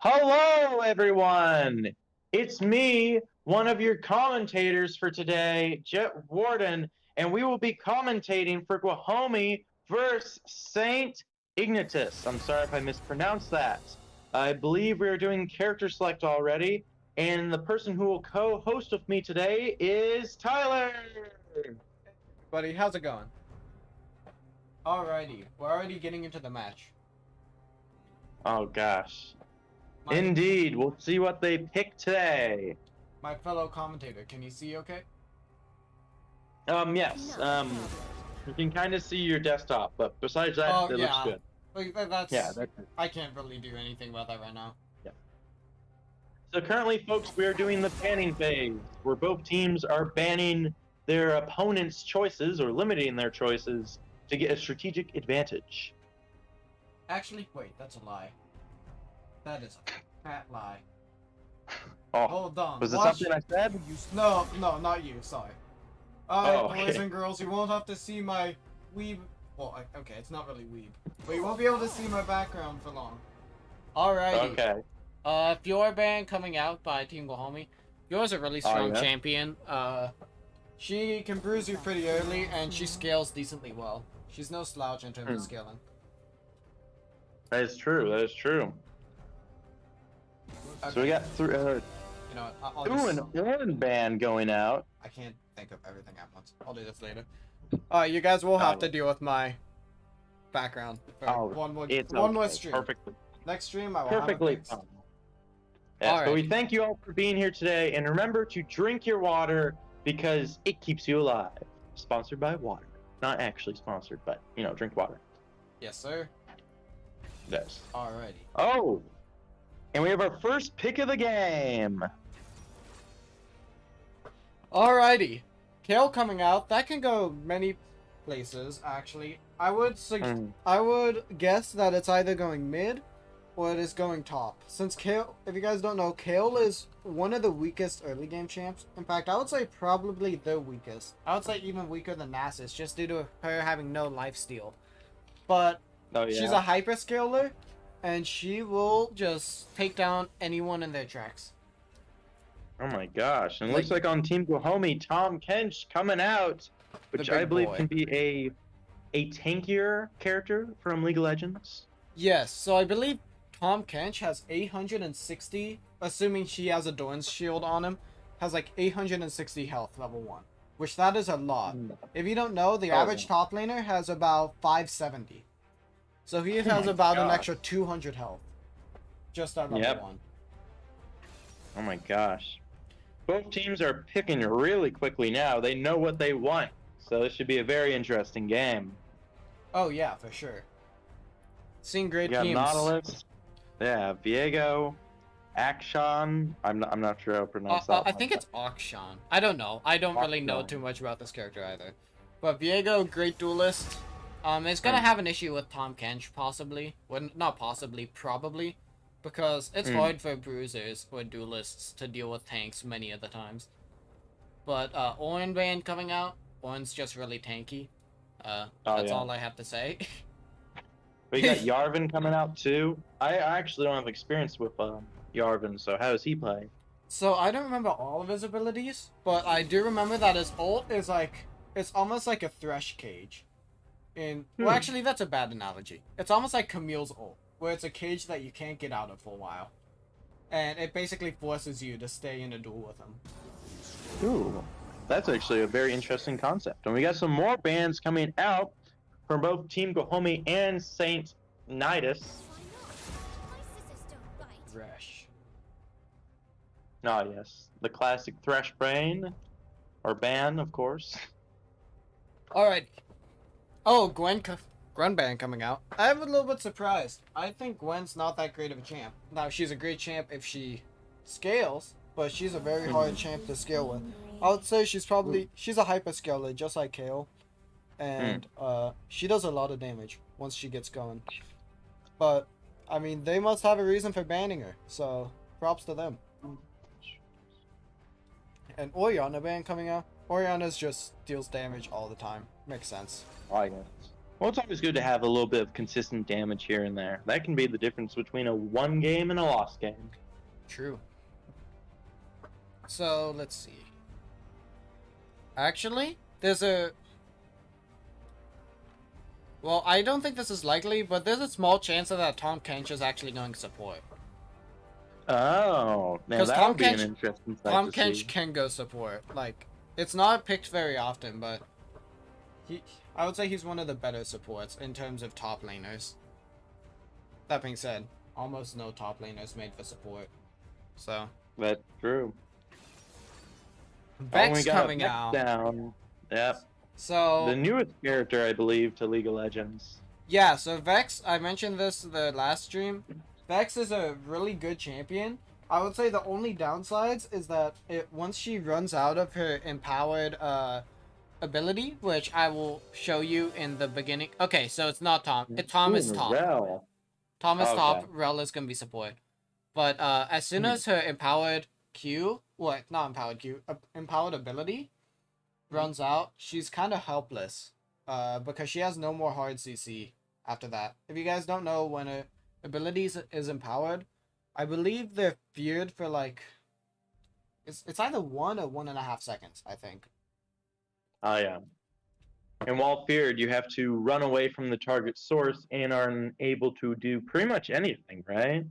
Hello, everyone. It's me, one of your commentators for today, Jet Warden, and we will be commentating for Guajome versus Saint Ignatius. I'm sorry if I mispronounced that. I believe we are doing character select already, and the person who will co-host with me today is Tyler. Buddy, how's it going? Alrighty, we're already getting into the match. Oh gosh. My, Indeed, we'll see what they pick today. my fellow commentator, can you see okay? Yes. You can kind of see your desktop, but besides that, it looks good. Like, that's... Yeah, I can't really do anything about that right now. yeah. So currently, folks, we are doing the banning phase, where both teams are banning their opponent's choices or limiting their choices to get a strategic advantage. Actually, wait, that's a lie. That is a fat lie. Oh, Hold on. was it something I said? No, not you, sorry. Alright, okay. boys and girls, you won't have to see my weeb... Well, okay, it's not really weeb. But you won't be able to see my background for long. Alrighty. Okay. Fjord Band coming out by Team Guajome. Yours a really strong yeah? champion. She can bruise you pretty early, and she scales decently well. She's no slouch in terms of scaling. That is true. That is true. Okay. So we got You know what, one band going out. I can't think of everything at once. I'll do this later. Alright, you guys will have to deal with my background for one more stream. Perfectly. Next stream, I will Perfectly have it fine. fixed. Yes, All but we right. thank you all for being here today, and remember to drink your water because it keeps you alive. Sponsored by water. Not actually sponsored, but, drink water. Yes, sir. Yes. Alrighty. Oh! And we have our first pick of the game. Alrighty. Kale coming out. That can go many places, actually. I would guess that it's either going mid or it is going top. Since Kale, if you guys don't know, Kale is one of the weakest early game champs. In fact, I would say probably the weakest. I would say even weaker than Nasus, just due to her having no lifesteal. But she's a hyperscaler, and she will just take down anyone in their tracks. Oh my gosh. And it looks like on Team Guajome, Tom Kench coming out, which I believe can be a tankier character from League of Legends. Yes, so I believe Tom Kench has 860, assuming she has a Dorn's shield on him, has like 860 health level 1, which that is a lot. If you don't know, the average top laner has about 570. So he has about an extra 200 health just at level 1. Oh my gosh. Both teams are picking really quickly now. They know what they want. So this should be a very interesting game. Oh yeah, for sure. Seeing great teams. teams. Nautilus. Yeah, Viego, Akshan. I'm not sure how to pronounce that. I think it's Akshan. I don't know. I don't really know too much about this character either. But Viego, great duelist. Is gonna have an issue with Tom Kench, possibly. Well, not possibly, probably. Because it's hard for bruisers or duelists to deal with tanks many of the times. But Orin Band coming out. Orin's just really tanky. That's all I have to say. We got Yarvin coming out too. I actually don't have experience with Yarvin, so how does he play? So I don't remember all of his abilities, but I do remember that his ult is like, it's almost like a Thresh cage. Well, actually, that's a bad analogy. It's almost like Camille's ult, where it's a cage that you can't get out of for a while. And it basically forces you to stay in a duel with him. Ooh, that's actually a very interesting concept. And we got some more bands coming out from both Team Guajome and Saint Ignatius. Thresh. Ah, yes. The classic Thresh Brain. Or Ban, of course. Alright. Oh, Gwen Band coming out. I'm a little bit surprised. I think Gwen's not that great of a champ. Now, she's a great champ if she scales, but she's a very hard champ to scale with. I would say she's a hyperscaler, just like Kale. And she does a lot of damage once she gets going. But, I mean, they must have a reason for banning her, so props to them. And Orianna Band coming out. Orianna's just deals damage all the time. Makes sense. I guess. Well, it's always good to have a little bit of consistent damage here and there. That can be the difference between a won game and a lost game. True. So, let's see. Actually, there's a... Well, I don't think this is likely, but there's a small chance that Tom Kench is actually going to support. Oh, now Because that'll be an interesting sight Tom to Kench see. can go support. Like, it's not picked very often, but I would say he's one of the better supports in terms of top laners. That being said, almost no top laners made for support. So That's true. Vex we got coming Vex out. down. Yep. So The newest character, I believe, to League of Legends. yeah, so Vex, I mentioned this the last stream. Vex is a really good champion. I would say the only downsides is that once she runs out of her empowered ability, which I will show you in the beginning. Okay, so it's not Tom. Tom is top. Rel. Tom is Okay. top. Rel is gonna be support. But as soon as her empowered Q, not empowered Q, empowered ability runs out, she's kind of helpless. Because she has no more hard CC after that. If you guys don't know, when a ability is empowered, I believe they're feared for like it's either 1 or 1.5 seconds, I think. Oh yeah. And while feared, you have to run away from the target source and are unable to do pretty much anything, right?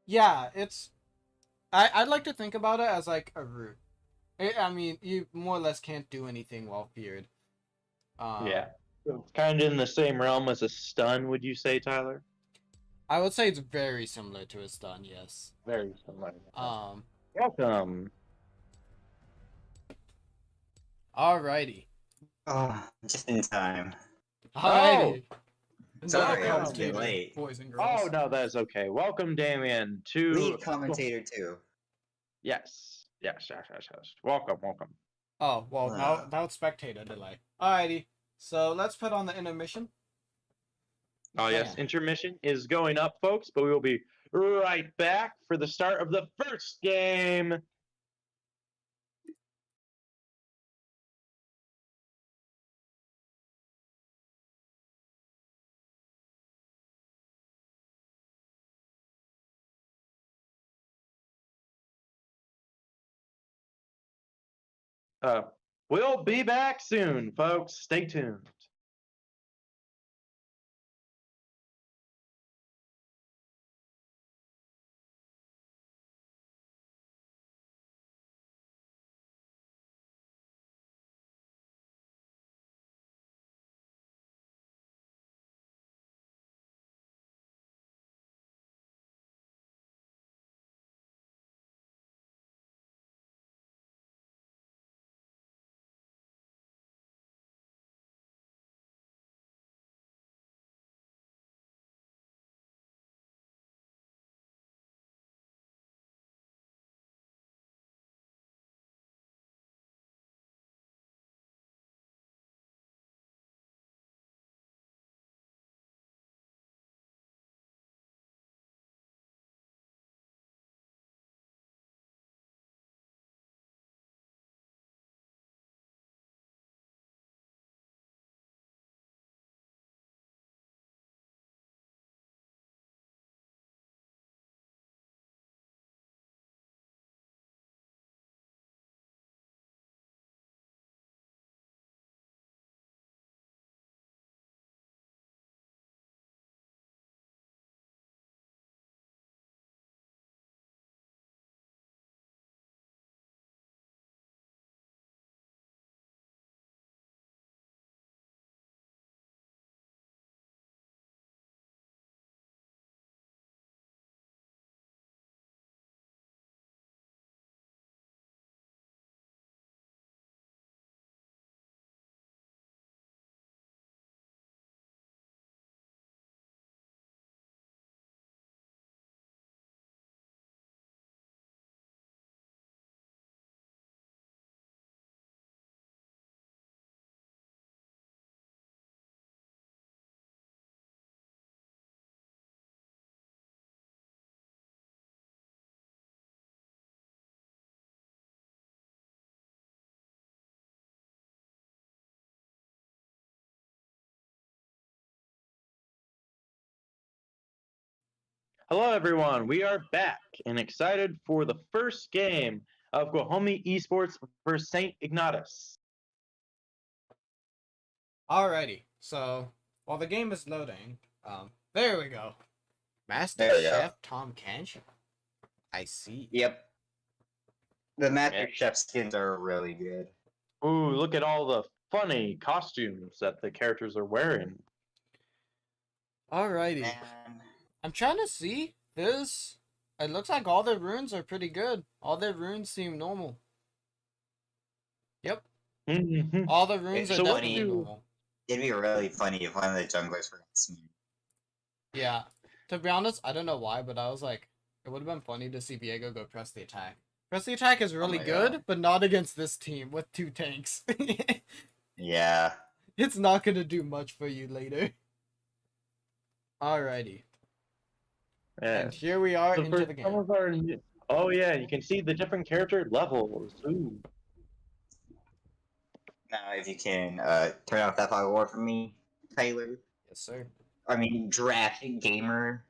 Yeah, I'd like to think about it as like a route. I mean, you more or less can't do anything while feared. Yeah. It's kind of in the same realm as a stun, would you say, Tyler? I would say it's very similar to a stun, yes. Very similar. Welcome. Alrighty. Oh, just in time. Alrighty. Sorry, I was a Commentator, bit late. boys and girls. Oh no, that's okay. Welcome, Damien, to Lead commentator too. Yes. Welcome. Oh, well, now it's spectator delay. Alrighty. So let's put on the intermission. Oh yes, intermission is going up, folks, but we will be right back for the start of the first game. We'll be back soon, folks. Stay tuned. Hello, everyone. We are back and excited for the first game of Guajome Esports versus St. Ignatius. Alrighty, so while the game is loading, there we go. Master There we go. Chef Tom Kench. I see. Yep. The Master Chef skins are really good. Ooh, look at all the funny costumes that the characters are wearing. Alrighty. Man. I'm trying to see this. It looks like all their runes are pretty good. All their runes seem normal. Yep. Mhm. All the runes are So what definitely do- normal. It'd be really funny if one of the junglers were smooth. Yeah. To be honest, I don't know why, but I was like, it would have been funny to see Viego go press the attack. Press the attack is really my good, God. but not against this team with 2 tanks. Yeah. It's not gonna do much for you later. Alrighty. Yeah. And here we are So into for the some game. of our oh yeah, you can see the different character levels. Ooh. Now, if you can turn off that fog war for me, Tyler. Yes, sir. I mean, Draft Gamer.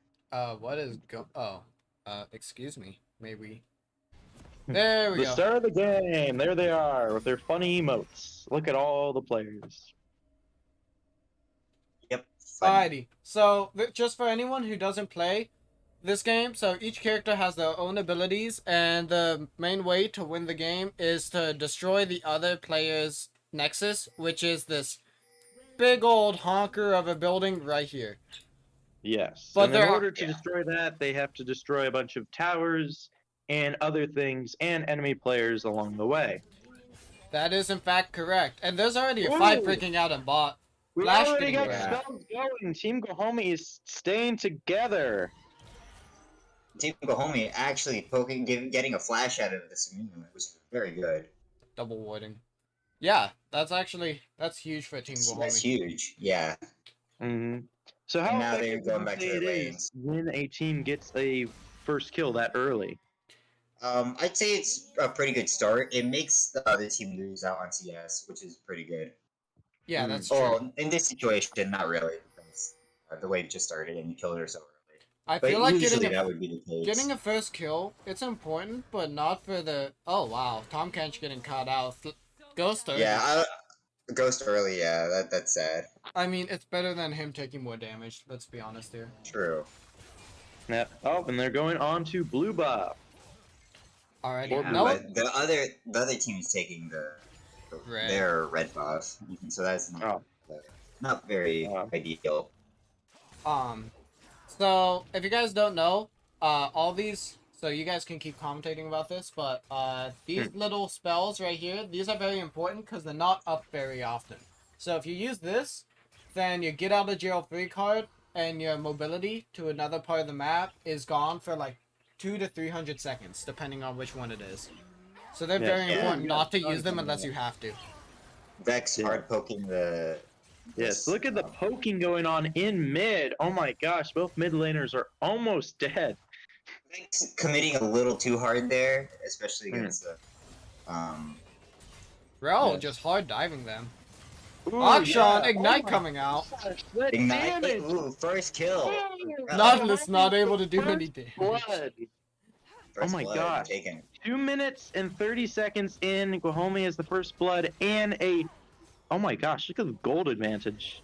What is excuse me. Maybe. There we The go. start of the game. There they are with their funny emotes. Look at all the players. Yep. Funny. Alrighty. So, just for anyone who doesn't play this game, so each character has their own abilities, and the main way to win the game is to destroy the other player's nexus, which is this big old honker of a building right here. Yes. But and there in are- order to destroy that, they have to destroy a bunch of towers and other things and enemy players along the way. That is in fact correct. And there's already a fight Ooh. breaking out in bot. We Flash already getting got wrecked. spells going. Team Guajome is staying together. Team Guajome actually getting a flash out of this immune, which is very good. Double warding. Yeah, that's huge for Team That's Guajome. huge. Yeah. Mm-hmm. So how And now they're effective going would back you to say their it is lanes. when a team gets a first kill that early? I'd say it's a pretty good start. It makes the other team lose out on CS, which is pretty good. Yeah, that's true. Well, in this situation, not really, because the wave just started and you killed her so early. I But feel like usually that would be the case. getting a first kill, it's important, but not for the... Oh, wow. Tom Kench getting caught out. Ghost early. Yeah, Ghost early, yeah, that's sad. I mean, it's better than him taking more damage, let's be honest here. True. Yeah. Oh, and they're going on to blue buff. Alrighty. Or Yeah, No, but the other team is taking Red. their red buff, so that's not very ideal. So, if you guys don't know, all these... So you guys can keep commentating about this, but these little spells right here, these are very important because they're not up very often. So if you use this, then your get out of jail free card and your mobility to another part of the map is gone for like 200 to 300 seconds, depending on which one it is. So they're very important not to use them unless you have to. Vex hard poking the... Yes, look at the poking going on in mid. Oh my gosh, both mid laners are almost dead. Vex committing a little too hard there, especially against the... Bro, Yeah. just hard diving them. Ooh, Akshan, yeah. Ignite Oh my coming out. gosh, that Ignite, damage. ooh, first kill! Nautilus not able to do First any damage. blood. First my blood gosh. taken. 2 minutes and 30 seconds in. Guajome has the first blood and a... Oh my gosh, look at the gold advantage.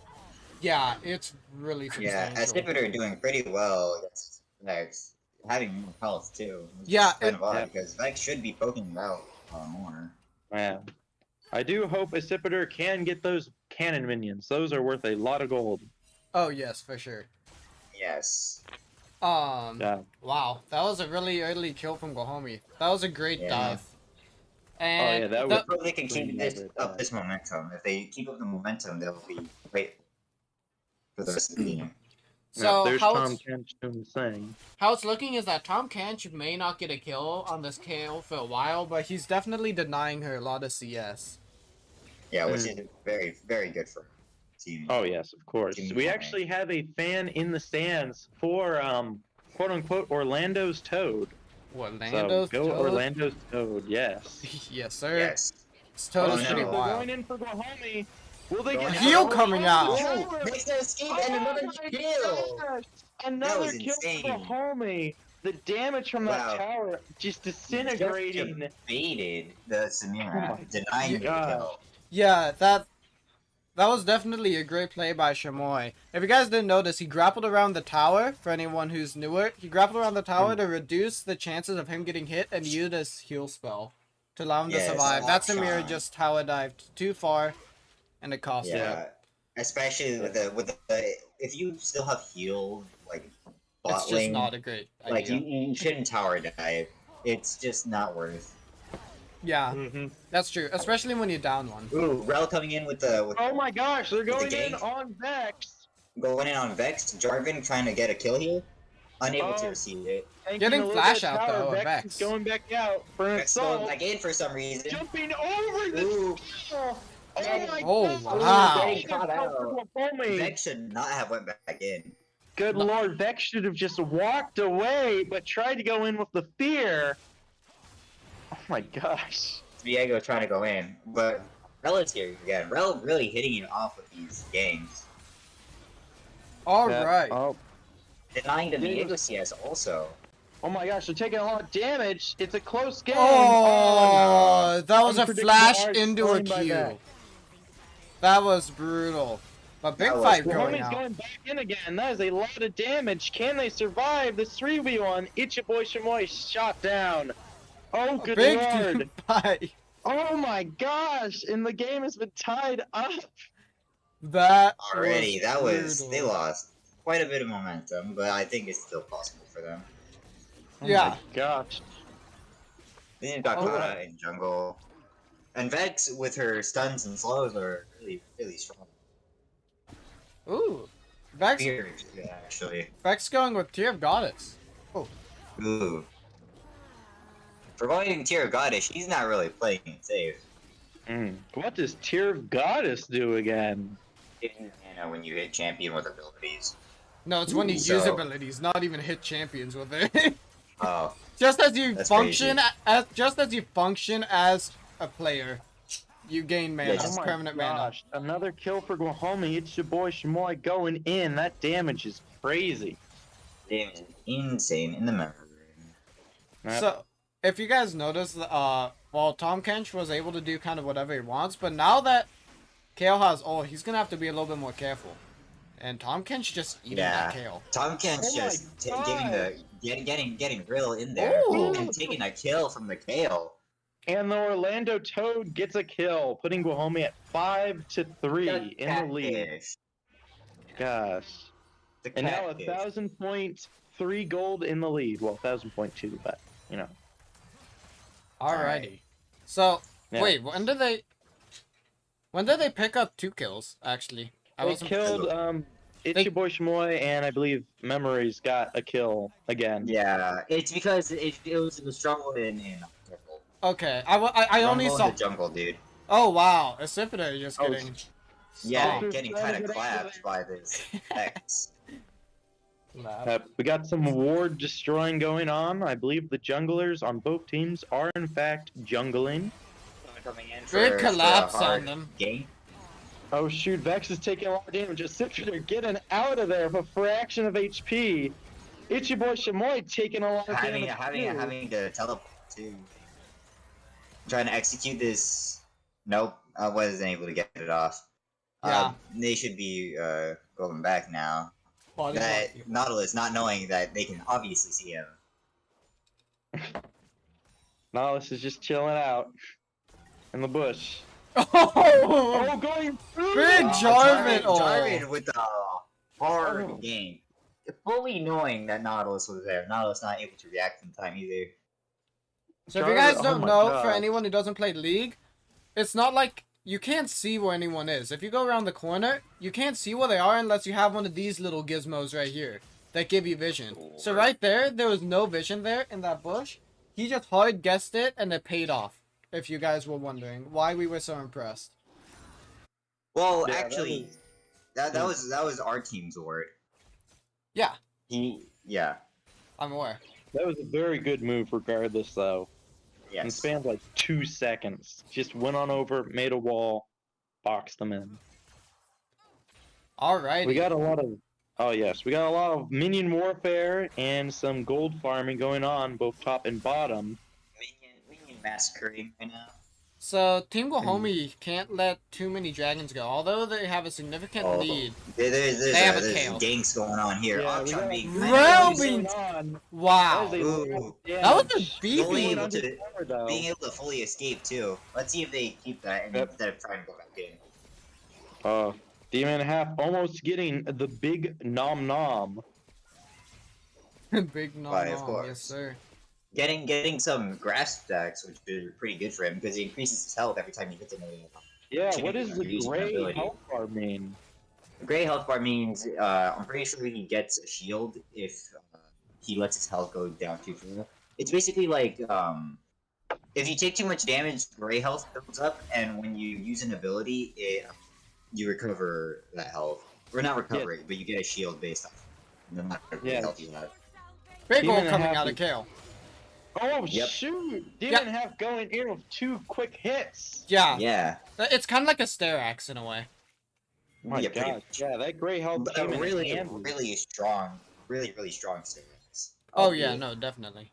Yeah, it's really Yeah, substantial. Escipiter doing pretty well against Vex. Having more health too. Which Yeah, is kind of odd yeah. because Vex should be poking it out more. Yeah. I do hope Accipiter can get those cannon minions. Those are worth a lot of gold. Oh yes, for sure. Yes. Yeah. Wow, that was a really early kill from Guajome. That was a great Yeah. dive. And that was- Hope they can keep Pretty this momentum. If they keep up the momentum, they'll be great for the rest of the game. so there's how Tom it's, Kench doing the thing. how it's looking is that Tom Kench may not get a kill on this KO for a while, but he's definitely denying her a lot of CS. Yeah, which is very, very good for team. Oh yes, of course. Team We Guajome. actually have a fan in the stands for quote unquote Orlando's Toad. Orlando's so go Toad? Orlando's Toad, yes. Yes, sir. Yes. This Toad Oh, is no. pretty They're wild. going in for Guajome. Will they get Heal coming out. Ooh, makes no escape and another kill. Another was kill for insane. homie. The damage from that Wow. tower just disintegrating. Just baited the Samira, Oh my denying the God. kill. Yeah, that was definitely a great play by Chamoy. If you guys didn't notice, he grappled around the tower. For anyone who's newer, he grappled around the tower to reduce the chances of him getting hit and used his heal spell to allow him to Yes, survive. That's Sean. Samira just tower dived too far, and it cost him. Yeah, especially with the if you still have heal like bot It's just lane, not a great idea. like you shouldn't tower dive. It's just not worth. Yeah, that's true. Especially when you're down one. Ooh, Rel coming in with the Oh my gosh, they're going in gank? on Vex. going in on Vex. Jarvan trying to get a kill here, unable to Oh. receive it. Taking Getting a little flash bit of out, tower. though, of Vex Vex. is going back out for an Vex going assault. back in for some reason. Jumping over the Ooh, kill. Oh my Oh, God. wow. Vex Caught out. comfortable for me. Vex should not have went back in. Good lord, Vex should have just walked away, but tried to go in with the fear. Oh my gosh. Diego trying to go in, but Rel is here again. Rel really hitting it off with these games. All right. Oh. Denying the Diego CS also. Oh my gosh, they're taking a lot of damage. It's a close game. Oh, that was a Unpredictable flash art into a thrown by Q. Vex. That was brutal. But big That was fight brutal. going Homie's out. going back in again. That is a lot of damage. Can they survive this 3v1? It's your boy Chamoy shot down. Oh, good Big lord. fight. Oh my gosh. And the game has been tied up. That Already, that was brutal. they lost quite a bit of momentum, but I think it's still possible for them. Oh Yeah. my gosh. They got Oh. caught out in jungle, and Vex with her stuns and slows are really strong. Ooh. Vex, Weird, actually. Vex going with Tear of Goddess. Ooh. For going tier goddess, she's not really playing it safe. What does Tear of Goddess do again? You know, when you hit champion with abilities. No, it's when you So- use abilities, not even hit champions with it. Oh, just as you That's function crazy. just as you function as a player, you gain mana, Yeah, just- permanent mana. Gosh, another kill for Guajome. It's your boy Chamoy going in. That damage is crazy. damage is insane in the memory. So, if you guys notice, well, Tom Kench was able to do kind of whatever he wants, but now that Kale has ult, he's gonna have to be a little bit more careful. And Tom Kench just eating that Kale. Tom Kent's Oh my just God. giving getting real in there Ooh. and taking a kill from the Kale. And the Orlando Toad gets a kill, putting Guajome at 5-3 in the lead. Catfish. Gosh. The And now catfish. 1,000.3 gold in the lead. Well, 1,000.2, but, you know. Alrighty. So, Yeah. wait, when did they pick up 2 kills, actually? I They wasn't- killed, it's They- your boy Chamoy, and I believe Memories got a kill again. Yeah, it's because it was the struggle in jungle. Okay, I only Rumble saw... in the jungle, dude. Oh, wow. Acipiter just Oh, getting... Yeah, Oh. getting kind of clapped by this X. We got some ward destroying going on. I believe the junglers on both teams are in fact jungling. Coming in Big for collapse a hard on them. game. Oh shoot, Vex is taking a lot of damage. Acipiter getting out of there for a fraction of HP. It's your boy Chamoy taking a lot of damage. too. Having to teleport too. Trying to execute this. Nope, I wasn't able to get it off. Yeah. They should be going back now. Body That block. Nautilus not knowing that they can obviously see him. Nautilus is just chilling out in the bush. Oh! Oh, going through! Big Jarvan! Oh. Jarvan with the hard Oh. game. Fully knowing that Nautilus was there. Nautilus not able to react in time either. So if you Jarvan- guys oh don't my know, God. for anyone who doesn't play League, it's not like you can't see where anyone is. If you go around the corner, you can't see where they are unless you have one of these little gizmos right here that give you vision. So right there was no vision there in that bush. He just hard guessed it and it paid off. If you guys were wondering why we were so impressed. Well, Yeah, that actually, that was our team's word. Yeah, Yeah. I'm aware. That was a very good move regardless though. In Yes. spanned like 2 seconds. Just went on over, made a wall, boxed them in. Alrighty. We got a lot of. Oh yes, we got a lot of minion warfare and some gold farming going on both top and bottom. Minion massacring right now. So Team Guajome can't let too many dragons go, although they have a significant lead. There's Kale. ganks going on here. Yeah, Option we got being Realm kinda being- on. Wow. Ooh. That was a Being BB. able to being able to fully escape too. Let's see if they keep that and instead of trying to go back in. Demon Half almost getting the big nom nom. Big nom Right, of nom, course. yes sir. Getting some grass stacks, which is pretty good for him because it increases his health every time he hits another. Yeah, what does the gray health bar mean? The gray health bar means I'm pretty sure he gets a shield if he lets his health go down too far. It's basically like if you take too much damage, gray health builds up, and when you use an ability, you recover that health. Or not recover it, but you get a shield based off no matter what health you have. Big goal Demon coming Half out of is- Kale. Oh Yep. shoot! Demon Half going in with 2 quick hits. Yeah. Yeah. It's kind of like a stair axe in a way. Oh my Yeah, gosh! Yeah, that gray health But came in really, handy. really strong, really strong stairs. Oh yeah, no, definitely.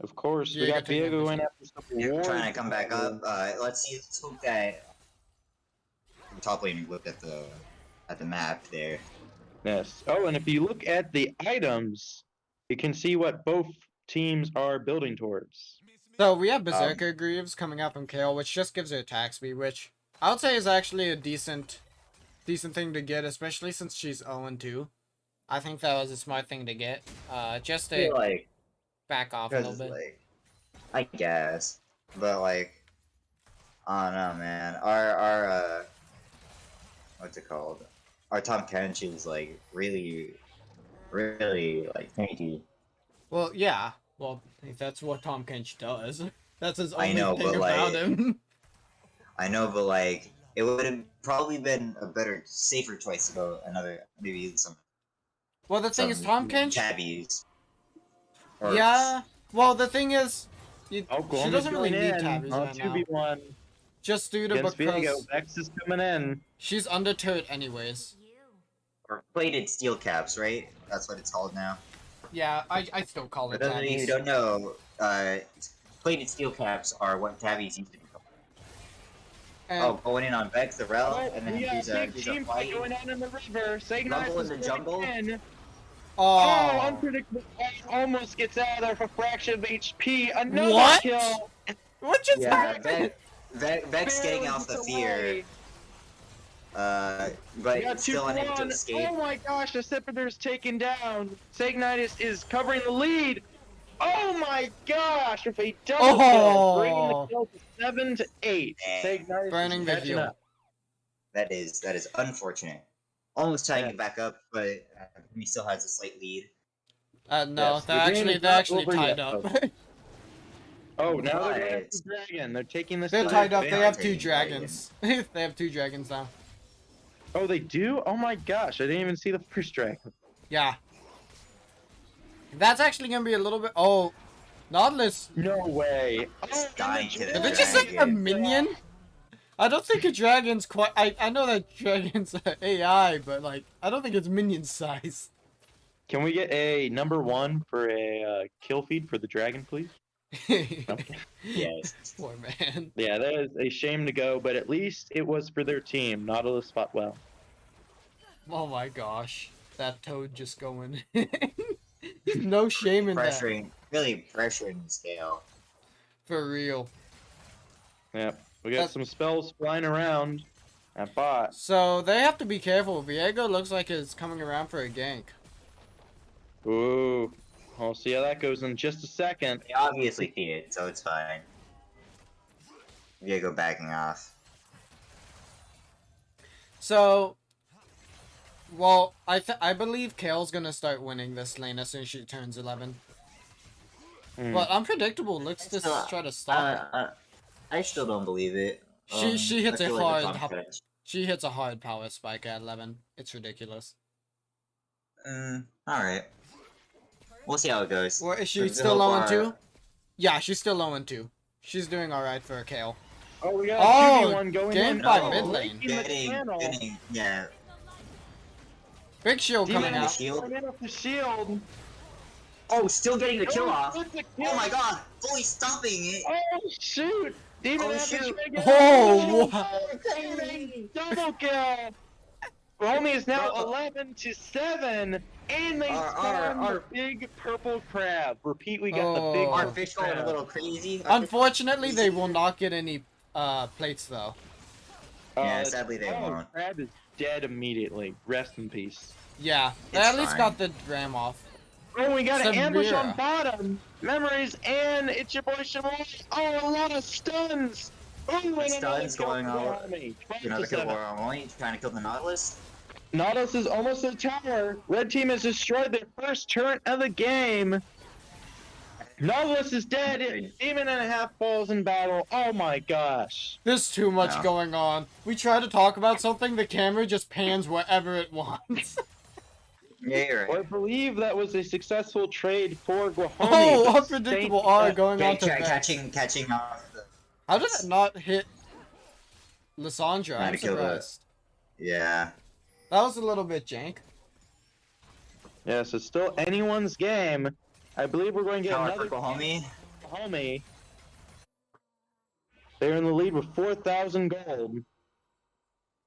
Of course, we Diego got taking Diego up in the after some war. Trying to come back up. Let's see. Let's hope that the top lane looked at the map there. Yes. Oh, and if you look at the items, you can see what both teams are building towards. So we have Berserker Greaves coming out from Kale, which just gives her attack speed, which I would say is actually a decent thing to get, especially since she's 0-2. I think that was a smart thing to get. Just I feel to like, back off a little 'cause, bit. like, I guess, but like, I don't know, man. Our what's it called? Our Tom Kench is like really like tanky. Well, yeah. Well, that's what Tom Kench does. That's his I only know, thing but, about like, him. I know, but like, it would have probably been a better, safer choice to go maybe some. Well, the thing is, Tom Kench. Tabbies. Yeah. Well, the thing is, she Guajome's doesn't really going need in tabbies on right now. 2v1 Just due to against Viego. because Vex is coming in. she's under turret anyways. Or plated steel caps, right? That's what it's called now. Yeah, I still call For it those of you who tabbies. don't know, plated steel caps are what tabbies used to be called. And Going in on Vex the Rel, Oh, and then we got here's a big team fight fight. going on in the river. Rumble in the Ignatius jungle. in. oh, Unpredictable. Almost gets out of there for fraction of HP. Another What? kill. what just Yeah, happened? Vex getting Barely off the gets fear, away. We but got still unable to 2-1. escape. Oh my gosh, the Scepter's taken down. Ignatius is covering the lead. Oh my gosh, with a double kill, bringing the kill to 7-8. Ignatius Burning is the catching heel. up. That is Yeah. unfortunate. Almost tying it back up, but he still has a slight lead. No, Yes, they're the game is they're not actually over tied yet, up. Oh, now they're going Right. after Dragon. They're taking this. They're to tied the up. They finish. have 2 taking dragons. They have 2 dragons now. Oh, they do? Oh my gosh, I didn't even see the first dragon. Yeah. That's actually gonna be a little bit. Oh, Nautilus. No way. It's Oh, dying and the to the Did dragon. they just say a dragon. minion? I don't think a dragon's quite. I know that dragon's AI, but like I don't think it's minion size. Can we get a number 1 for a kill feed for the dragon, please? Yes. Poor man. Yeah, that is a shame to go, but at least it was for their team. Nautilus fought well. Oh my gosh, that toad just going. No shame in that. Really pressuring the scale. For real. Yep. We got some spells flying around at bot. So they have to be careful. Viego looks like it's coming around for a gank. Ooh. I'll see how that goes in just a second. They obviously see it, so it's fine. Viego backing off. So, well, I believe Kale's gonna start winning this lane as soon as she turns 11. But Unpredictable looks to try to stop it. I still don't believe it. She hits I a feel like hard the confidence- She hits a hard power spike at 11. It's ridiculous. Alright. We'll see how it goes. Or is she Since still so low in far- 2? Yeah, she's still low in 2. She's doing alright for a Kale. Oh, we got Oh, a 2v1 going game in. by Oh, mid lane. breaking the channel. Yeah. Big shield Demon coming the out. shield. coming in with the shield. Oh, still getting the kill off. With the kill. Oh my god, fully stopping it. Oh shoot! Demon Oh, after shoot. trying to get Oh, out. wow. Crazy. Double kill. Guajome is now Bro. 11-7, and they spawn our- the big purple crab. Repeat, we got Oh. the big Our purple fish going a crab. little crazy. Unfortunately, they will not get any plates though. Yeah, sadly they won't. Crab is dead immediately. Rest in peace. Yeah, they It's at least fine. got the ram off. Oh, we got an ambush on Samira. bottom. Memories, and it's your boy Shamon. Oh, a lot of stuns. Oh, and another Stuns kill going for on. Guajome. Another kill 12-7. for Guajome, trying to kill the Nautilus. Nautilus is almost at the tower. Red team has destroyed their first turret of the game. Nautilus is dead. Demon and a half falls in battle. Oh my gosh. There's too much No. going on. We try to talk about something, the camera just pans wherever it wants. Yeah, you're Well, I right. believe that was a successful trade for Guajome. Oh, but unpredictable Saint- R going on to Vex. Catching off the... How did it not hit Lissandra? Trying I'm to kill the- surprised. Yeah. That was a little bit jank. Yes, it's still anyone's game. I believe we're going to get Tower another for Guajome. Guajome. They're in the lead with 4,000 gold.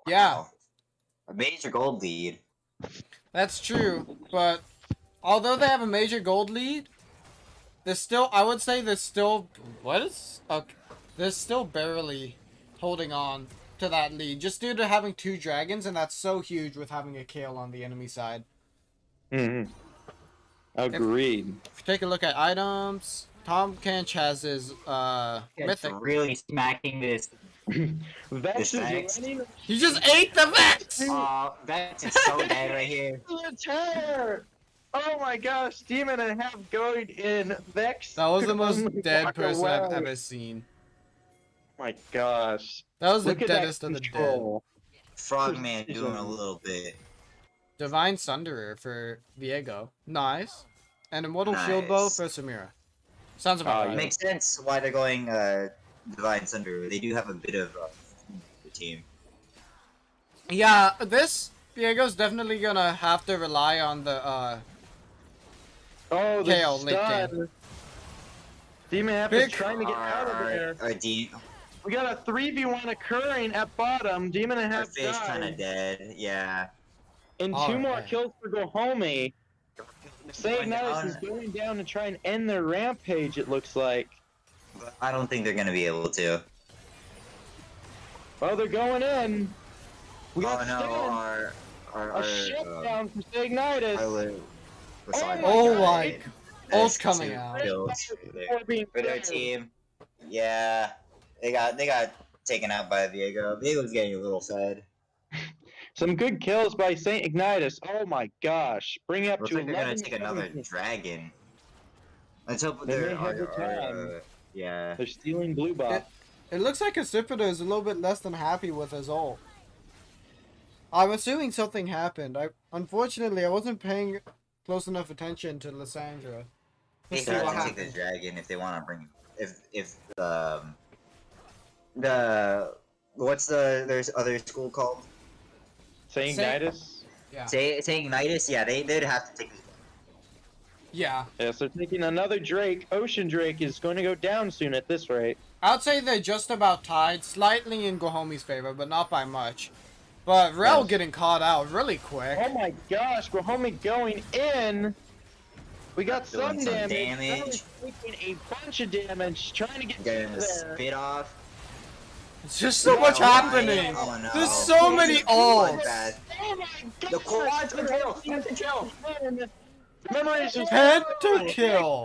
Yeah, Wow. A major gold lead. that's true. But although they have a major gold lead, they're still, I would say they're still, what is, okay, they're still barely holding on to that lead, just due to having 2 dragons, and that's so huge with having a Kale on the enemy side. Mm-hmm. Agreed. If you take a look at items, Tom Kench has his It's mythic. really smacking this. Vex is Vex. running He just ate the Vex! Vex is so dead right here. the tower. Oh my gosh, Demon and a half going in. Vex. That was the could most only dead walk person I've away. ever seen. My gosh. That was the Look at that deadest of the dead. control. Frogman doing a little bit. Divine Sunderer for Viego. Nice. And Immortal Shield Bow Nice. for Samira. Sounds about Oh, right. Makes sense why they're going Divine Thunder. They do have a bit of the team. Yeah, this Viego's definitely gonna have to rely on the Oh, the Kale late stun. Demon half is Big trying to get out of there. We got a 3v1 occurring at bottom. Demon and a Our half fish kind died. of dead. Yeah. And Oh, 2 more man. kills for Guajome. Say Going Ignatius down. is going down to try and end their rampage, it looks like. But I don't think they're gonna be able to. Well, they're going in. We got Oh no, stunned. our A shutdown for Say Ignatius. Oh my God. Ult's coming out. For being For their fair. team. Yeah. They got taken out by Viego. Viego's getting a little sad. Some good kills by Saint Ignatius. Oh my gosh. Bring it up Looks to like they're gonna 11. take another dragon. Let's hope They may they're have the time. yeah. They're stealing blue buff. It looks like Acipita is a little bit less than happy with his ult. I'm assuming something happened. Unfortunately I wasn't paying close enough attention to Lissandra. They See have what to take happens. the dragon if they want to bring the what's there's other school called Saint Saint- Ignatius. Yeah. saying Ignatius. Yeah, they'd have to take the Yeah. Yes, they're taking another Drake. Ocean Drake is going to go down soon at this rate. I'd say they're just about tied, slightly in Guajome's favor, but not by much. But Rel Yes. getting caught out really quick. Oh my gosh, Guajome going in. We got Doing some some damage. damage. Taking a bunch of damage, trying to get getting through the there. spit off. It's just so Oh much my- happening. Oh no. There's so many ults. Bad. Oh my gosh. The quad control. Control. Memories Pentakill.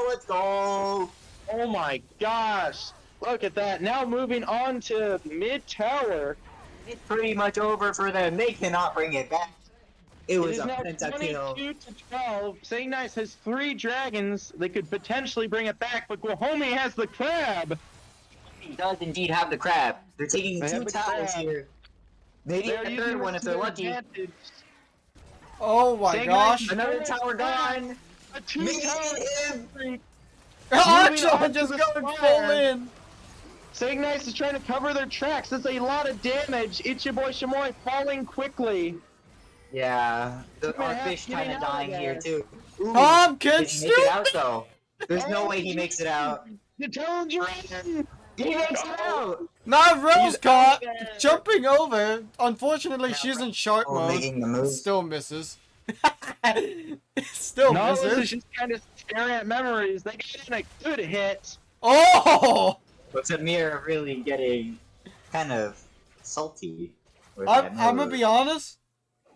Let's go. Oh my gosh. Look at that. Now moving on to mid tower. It's pretty much over for them. They cannot bring it back. It It was is a now pentakill. 22-12. Saint Nice has 3 dragons. They could potentially bring it back, but Guajome has the crab. He does indeed have the crab. They're taking They have 2 the towers crab. here. Maybe They're a using third one it if to they're their lucky. advantage. Oh my Saint gosh. Nice- Another tower gone. A 2 Making tower him. streak. Archer on to just the going spire. full in. Ignatius is trying to cover their tracks. That's a lot of damage. It's your boy Shamoy falling quickly. Yeah, our Half fish kind getting of out of dying here there. too. Ooh, Pumpkin did he make it out though? There's no Oh, way he makes it out. The toad's running. He makes it out. Not Rose He's caught out there. jumping over. Unfortunately, Yeah, she's in shark Oh, mode. making the move. Still misses. Still Nautilus is misses. just kind of staring at memories. They got in a good hit. Oh! But Samir really getting kind of salty. with I'm that gonna move. be honest.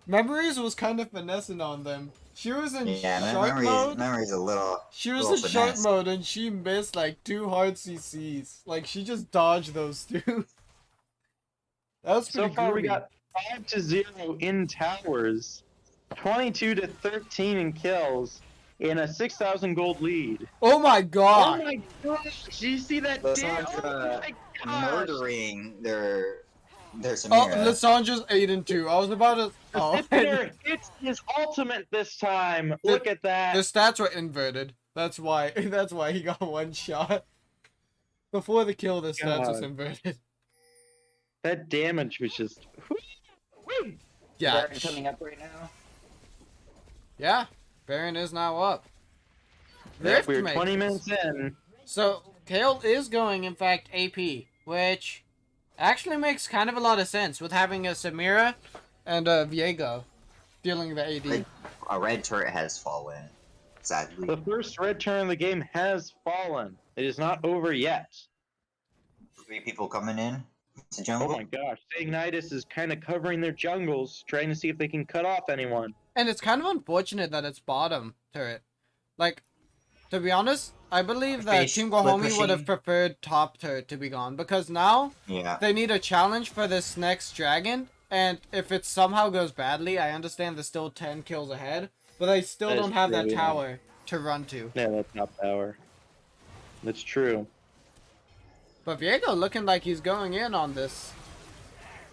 Memories was kind of finessing on them. She was in shark mode. Memory's a little. She was little in shark finesse. mode and she missed like 2 hard CCs. Like she just dodged those 2. That was So pretty far, we groovy. got 5-0 in towers, 22-13 in kills, in a 6,000 gold lead. Oh my Oh god! my gosh! Did you see that? Lissandra Oh my gosh! murdering their Oh, Samira. Lissandra's 8-2. I was about to. Oh, Sipiter hits his ultimate this time. Look at that. the stats were inverted. That's why. That's why he got 1 shot. Before the kill, the stats was God. inverted. That damage was just. Woo! Yeah. Baron coming up right now. Yeah. Baron is now up. Yep, we're Riftmate. 20 minutes in. So Kale is going, in fact, AP, which actually makes kind of a lot of sense with having a Samira and a Viego dealing the AD. A red turret has fallen. Sadly. The first red turn of the game has fallen. It is not over yet. 3 people coming in to Oh jungle. my gosh. Ignatius is kind of covering their jungles, trying to see if they can cut off anyone. And it's kind of unfortunate that it's bottom turret. Like, to be honest, I believe that Face Team split Guajome would have pushing. preferred top turret to be gone, because now Yeah. they need a challenge for this next dragon, and if it somehow goes badly, I understand they're still 10 kills ahead, but they still That is don't have that true, yeah. tower to run to. Yeah, that's not power. That's true. But Viego looking like he's going in on this.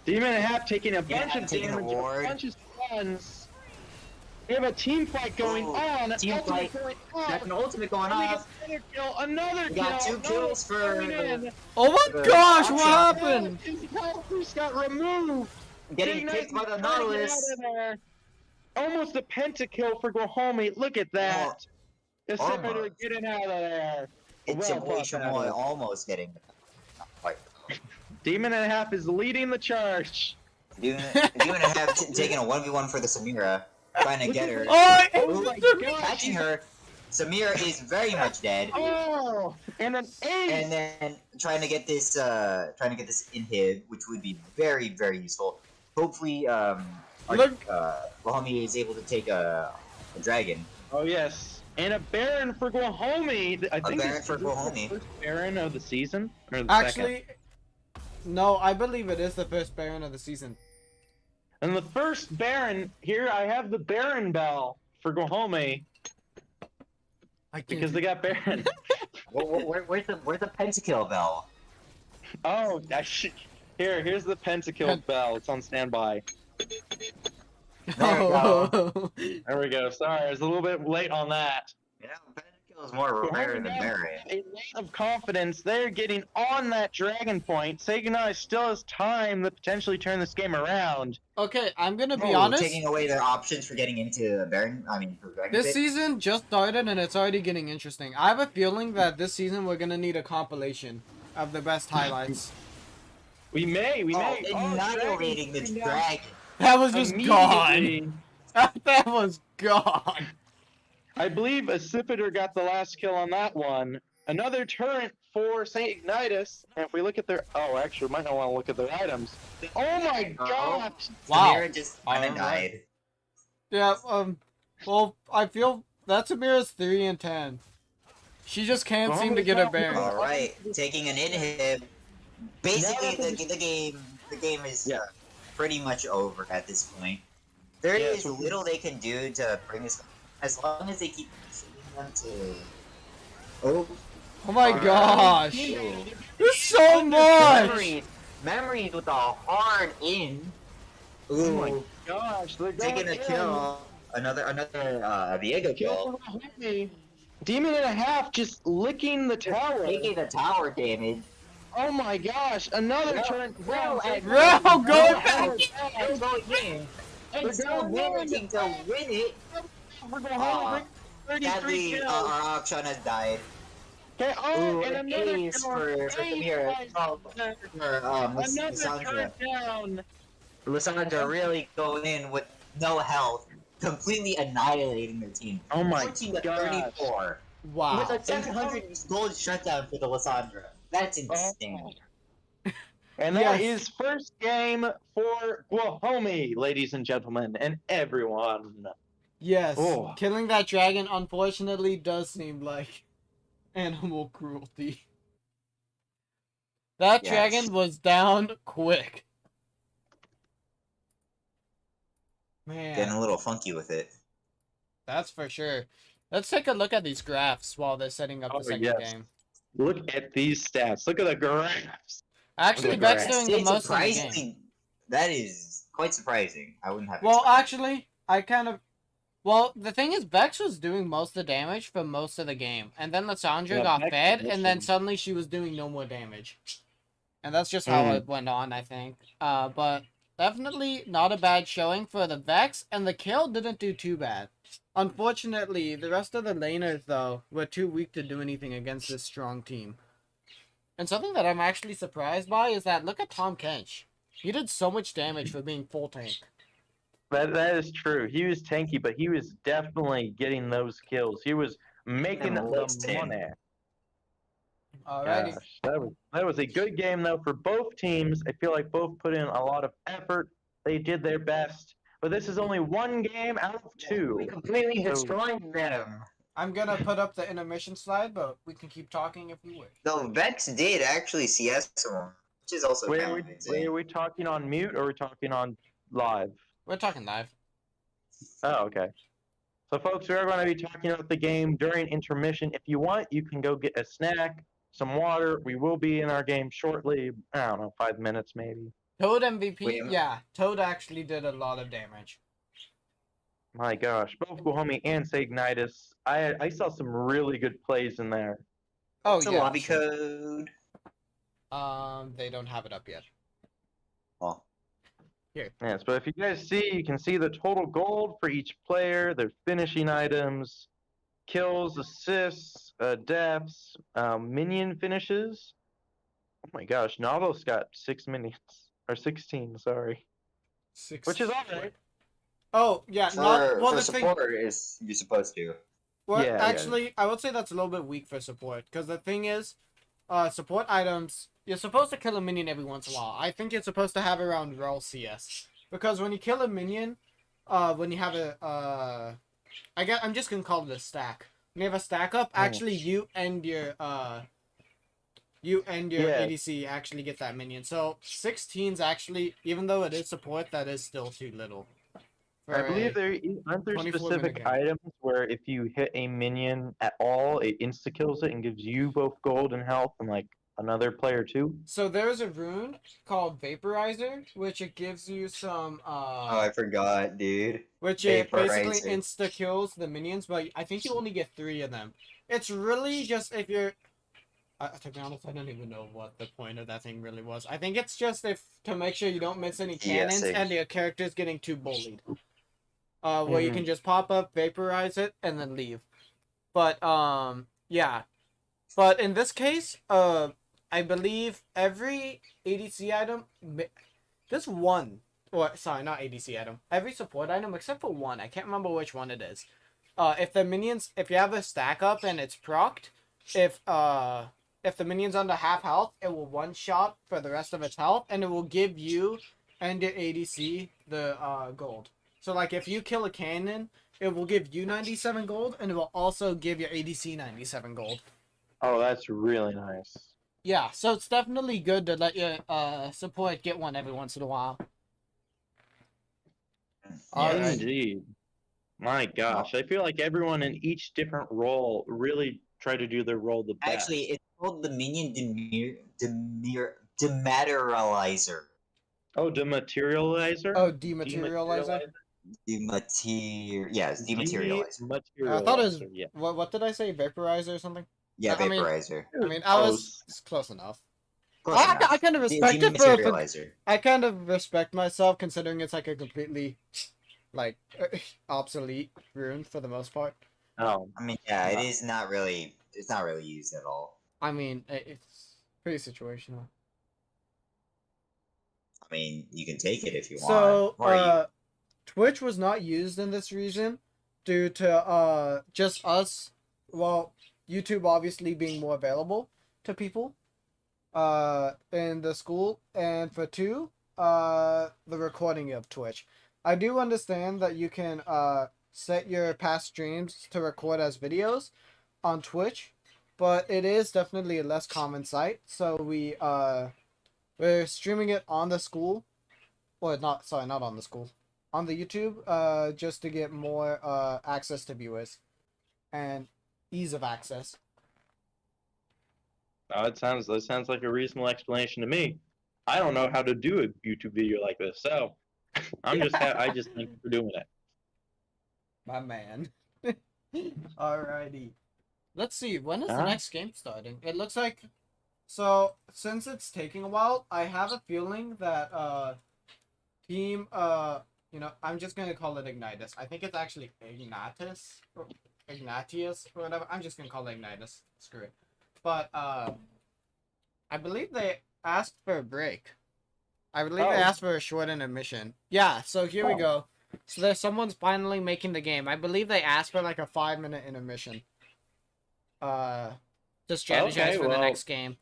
Demon and a half taking a bunch Yeah, of taking a damage, ward. a bunch of stuns. We have a team fight going Ooh, on. team Ultimate fight. going That's on. an ultimate going Only off. gets another kill, another We got kill. 2 kills for. going in. Oh my The gosh, what option. happened? His health just got removed. Getting Ignatius kicked by the is trying to get Nautilus. out of there. Almost a pentakill for Guajome. Look at that. The Sipiter almost. getting out of there. It's Well your boy fought Chamoy battle. almost getting. Not quite. Demon and a half is leading the charge. Demon and a half taking a 1v1 for the Samira, trying to get her. Oh, Oh my Ooh, gosh. catching her. Samira is very much dead. Oh, and an ace. And then trying to get this inhib, which would be very, very useful. Hopefully, Look. Guajome is able to take a dragon. Oh yes, and a Baron for Guajome. I think Baron this for is the Guajome. first Baron of the season, or the second. Actually, no, I believe it is the first Baron of the season. And the first Baron here, I have the Baron bell for Guajome I can't because they got Baron. Where's the pentakill bell? Oh, here's the pentakill bell. It's on standby. Oh. There we go. Sorry, I was a little bit late on that. Yeah, pentakill is more rare than Baron. A lot of confidence. They're getting on that dragon point. Saginaw still has time to potentially turn this game around. Okay, I'm gonna be Oh, honest. taking away their options for getting into Baron. I mean, for dragon. This pit. season just started and it's already getting interesting. I have a feeling that this season we're gonna need a compilation of the best highlights. We may. Annihilating the dragon. That was just gone. Immediately. That was gone. I believe a Sipiter got the last kill on that one. Another turret for St. Ignatius. And if we look at their... Oh, actually, we might not want to look at their items. Oh my gosh! Wow. Samira just kind of died. Yeah, well, I feel that's Amira's 3 and 10. She just can't seem to get her bearings. All right, taking an inhib. Basically, the game is pretty much over at this point. There is little they can do to bring this, as long as they keep them to. Oh my gosh! There's so much. Memories with a hard in. Oh my gosh! They're Taking a going kill. Another Viego kill. Demon and a half just licking the tower. Taking the tower damage. Oh my gosh, another turn. Well, Bro, Bro, go back! Still going in. And still managing to win it. We're going home with 33 Sadly, kills. our auction has died. Okay, Ooh, and another ace kill. for Ace, Samir. guys. Oh, for Another turn Lissandra. down. Lissandra really going in with no health, completely annihilating their team. Oh my 14 to gosh. 34. Wow. With a 700 gold shutdown for the Lissandra. That's Oh. insane. And that Yes. is first game for Guajome, ladies and gentlemen, and everyone. Yes. Oh. Killing that dragon, unfortunately, does seem like animal cruelty. That Yes. dragon was down quick. Man. Getting a little funky with it. That's for sure. Let's take a look at these graphs while they're setting up the second game. Look at these stats. Look at the graphs. Actually, The Beck's graphs. doing the It's most in the game. surprising. That is quite surprising. I wouldn't have Well, expected. actually, I kind of... Well, the thing is, Bex was doing most of the damage for most of the game. And then Lissandra Yeah, got Bex fed, was and then missing. suddenly she was doing no more damage. And that's just how it went on, I think. But definitely not a bad showing for the Vex, and the kill didn't do too bad. Unfortunately, the rest of the laners, though, were too weak to do anything against this strong team. And something that I'm actually surprised by is that, look at Tom Kench. He did so much damage for being full tank. That is true. He was tanky, but he was definitely getting those kills. He was making the money. Alrighty. Gosh, that was a good game though for both teams. I feel like both put in a lot of effort. They did their best, but this is only one game out of two. We completely So- destroyed them. I'm gonna put up the intermission slide, but we can keep talking if we wish. Though Vex did actually CS someone, which is also Wait, kind are of we insane. talking on mute or are we talking on live? We're talking live. Oh, okay. So, folks, we are going to be talking about the game during intermission. If you want, you can go get a snack, some water. We will be in our game shortly. I don't know, 5 minutes maybe. Toad MVP? Wait a minute. Yeah, Toad actually did a lot of damage. My gosh, both Guajome and Ignatius. I saw some really good plays in there. Oh, It's a yeah. lobby code. They don't have it up yet. Oh. Yes, but if you guys see, you can see the total gold for each player, their finishing items, kills, assists, deaths, minion finishes. Oh my gosh, Navos got 6 minions. Or 16, sorry. Which is alright. Oh, yeah. Well, For the thing... support is you're supposed to. Well, Yeah, actually, I would say that's a little bit weak for support. Because the thing is, support items, you're supposed to kill a minion every once in a while. I think you're supposed to have around rel CS. Because when you kill a minion, when you have a, I'm just going to call it a stack. When you have a stack up, actually you and your ADC actually get that minion. So 16's actually, even though it is support, that is still too little. I believe aren't there 24 specific minute game. items where if you hit a minion at all, it insta kills it and gives you both gold and health and like another player too? So there's a rune called Vaporizer, which it gives you some Oh, I forgot, dude. which it basically Vaporizer. insta kills the minions, but I think you only get 3 of them. It's really just if you're to be honest, I don't even know what the point of that thing really was. I think it's just to make sure you don't miss any cannons same. and your character's getting too bullied. Where you can just pop up, vaporize it, and then leave. But, yeah. But in this case, I believe every ADC item... This one... Or, sorry, not ADC item. Every support item, except for one. I can't remember which one it is. If you have a stack up and it's procced, if the minion's under half health, it will one-shot for the rest of its health, and it will give you and your ADC the, gold. So, like, if you kill a cannon, it will give you 97 gold, and it will also give your ADC 97 gold. Oh, that's really nice. Yeah, so it's definitely good to let your support get one every once in a while. Yeah, Indeed. My gosh, I feel like everyone in each different role really tried to do their role the best. Actually, it's called the minion dematerializer. Oh, dematerializer? Oh, dematerializer? Yes, dematerializer. I thought it was... Yeah. What did I say? Vaporizer or something? Yeah, I mean- vaporizer. I mean, I was... It's close enough. Close I enough. kind of The respect it for dematerializer. I kind of respect myself considering it's like a completely like obsolete rune for the most part. Oh, I mean, yeah, it no. is not really. It's not really used at all. I mean, it's pretty situational. I mean, you can take it if you want, So, or you. Twitch was not used in this region due to just us. Well, YouTube obviously being more available to people in the school, and for two, the recording of Twitch. I do understand that you can set your past streams to record as videos on Twitch, but it is definitely a less common site. So we're streaming it on the school, or not. Sorry, not on the school, on the YouTube. Just to get more access to viewers and ease of access. Oh, that sounds like a reasonable explanation to me. I don't know how to do a YouTube video like this, so I just thank you for doing it. My man. Alrighty. Let's see. When is the Huh? next game starting? It looks like. So since it's taking a while, I have a feeling that team I'm just gonna call it Ignatius. I think it's actually Ignatius or whatever. I'm just gonna call it Ignatius. Screw it. But I believe they asked for a break. I believe they asked for a short intermission. Yeah, so here we go. So there's someone's finally making the game. I believe they asked for like a 5-minute intermission. To strategize for the next game.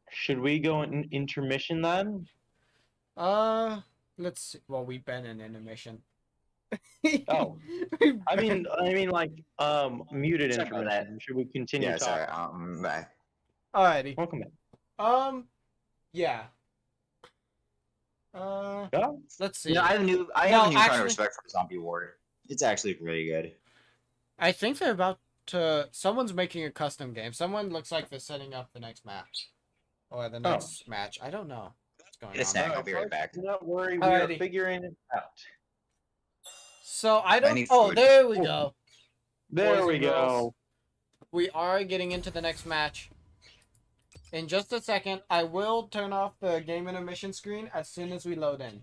Should we go in intermission then? Let's see. Well, we've been in intermission. Oh, I mean, like, muted Sorry about intermission. Should we continue Yeah, sorry. talking? Bye. Alrighty. Welcome back. Yeah. Yeah. Let's see. You know, I have a new kind of respect for Zombie War. It's actually really good. I think they're about to. Someone's making a custom game. Someone looks like they're setting up the next match, or the next match. I don't know what's going Get a on. snack. I'll be right back. Do not worry, we are figuring it out. So I don't. Oh, there we go. There we go. We are getting into the next match. In just a second, I will turn off the game intermission screen as soon as we load in.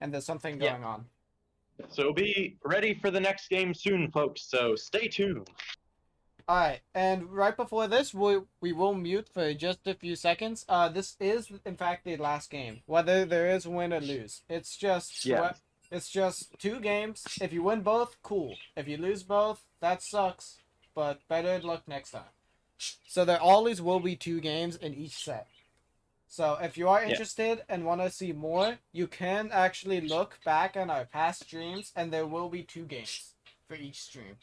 And there's something going on. So be ready for the next game soon, folks, so stay tuned. Alright, and right before this, we will mute for just a few seconds. This is, in fact, the last game. Whether there is win or lose. It's just... It's just 2 games. If you win both, cool. If you lose both, that sucks. But better luck next time. So there always will be 2 games in each set. So if you are interested and want to see more, you can actually look back on our past streams, and there will be 2 games for each stream.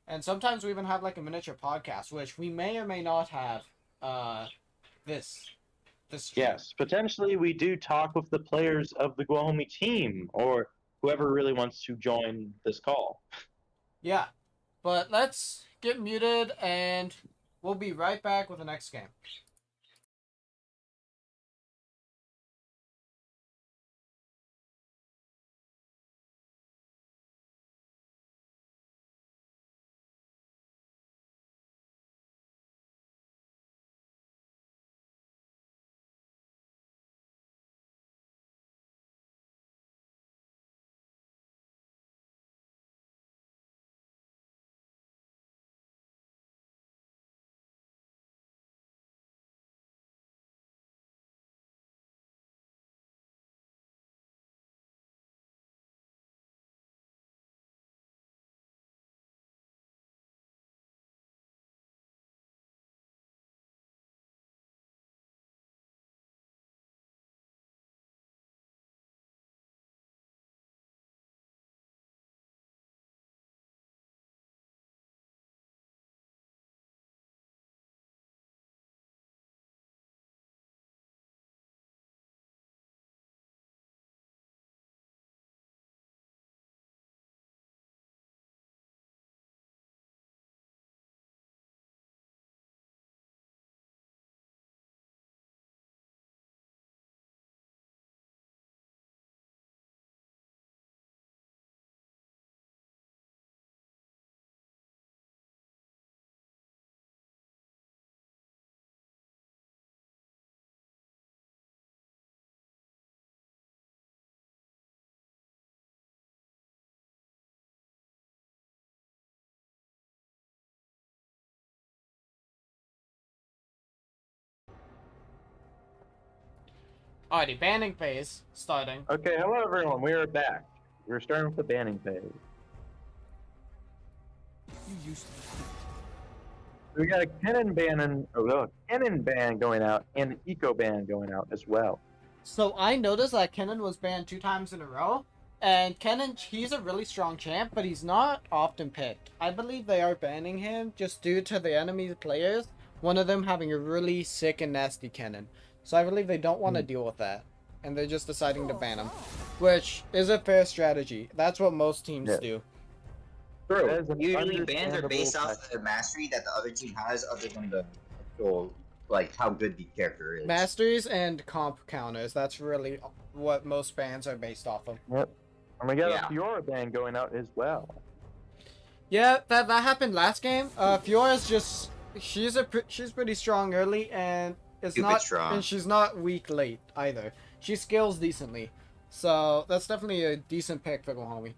And sometimes we even have like a miniature podcast, which we may or may not have this stream. Yes, potentially we do talk with the players of the Guajome team, or whoever really wants to join this call. Yeah, but let's get muted, and we'll be right back with the next game. Alrighty, banning phase starting. Okay, hello everyone. We are back. We're starting with the banning phase. You used to We got a Kennen ban going out and an Eco ban going out as well. So I noticed that Kennen was banned 2 times in a row, and Kennen, he's a really strong champ, but he's not often picked. I believe they are banning him just due to the enemy players, one of them having a really sick and nasty Kennen. So I believe they don't want to deal with that, and they're just deciding to ban him, which is a fair strategy. That's what most teams do. True. Usually bans are based off the mastery that the other team has, other than the actual, like, how good the character is. Masteries and comp counters, that's really what most bans are based off of. Yep. And we got a Fiora ban going out as well. Yeah, that happened last game. Fiora's just she's pretty strong early, and it's Stupid not strong. and she's not weak late either. She scales decently, so that's definitely a decent pick for Guajome.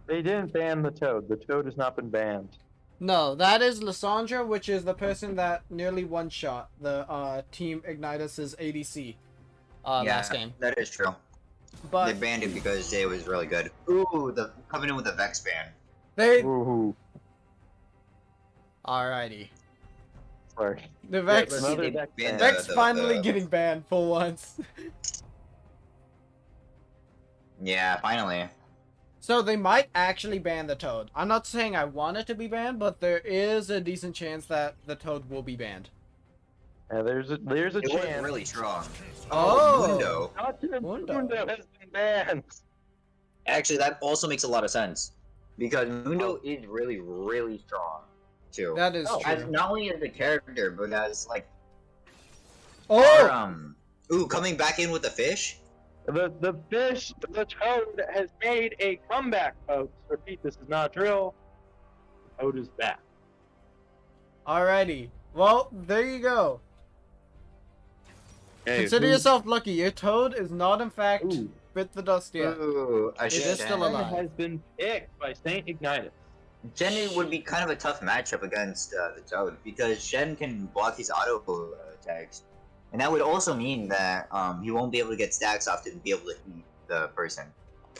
They didn't ban the Toad. The Toad has not been banned. No, that is Lysandra, which is the person that nearly one-shot the Team Ignatius' ADC last game. That is true. But they banned it because it was really good. Ooh, coming in with a Vex ban. they Ooh. alrighty. Sorry. The Vex another They Vex banned ban. Vex finally getting banned for once. Yeah, finally. So they might actually ban the Toad. I'm not saying I want it to be banned, but there is a decent chance that the Toad will be banned. Yeah, there's a It was chance. really strong. Oh. Mundo. Mundo has been banned. Actually, that also makes a lot of sense. Because Mundo is really, really strong, too. That is As, true. not only as a character, but as, like, Oh! coming back in with the fish? The Toad has made a comeback, folks. Repeat, this is not a drill. The Toad is back. Alrighty. Well, there you go. Hey, Consider yourself lucky. Your Toad is not, in fact, Ooh. bit the dust yet. Ooh, a It is still Shen. alive. has been picked by Saint Ignatius. Shen would be kind of a tough matchup against the Toad, because Shen can block his auto attacks. And that would also mean that he won't be able to get stacks off to be able to hit the person.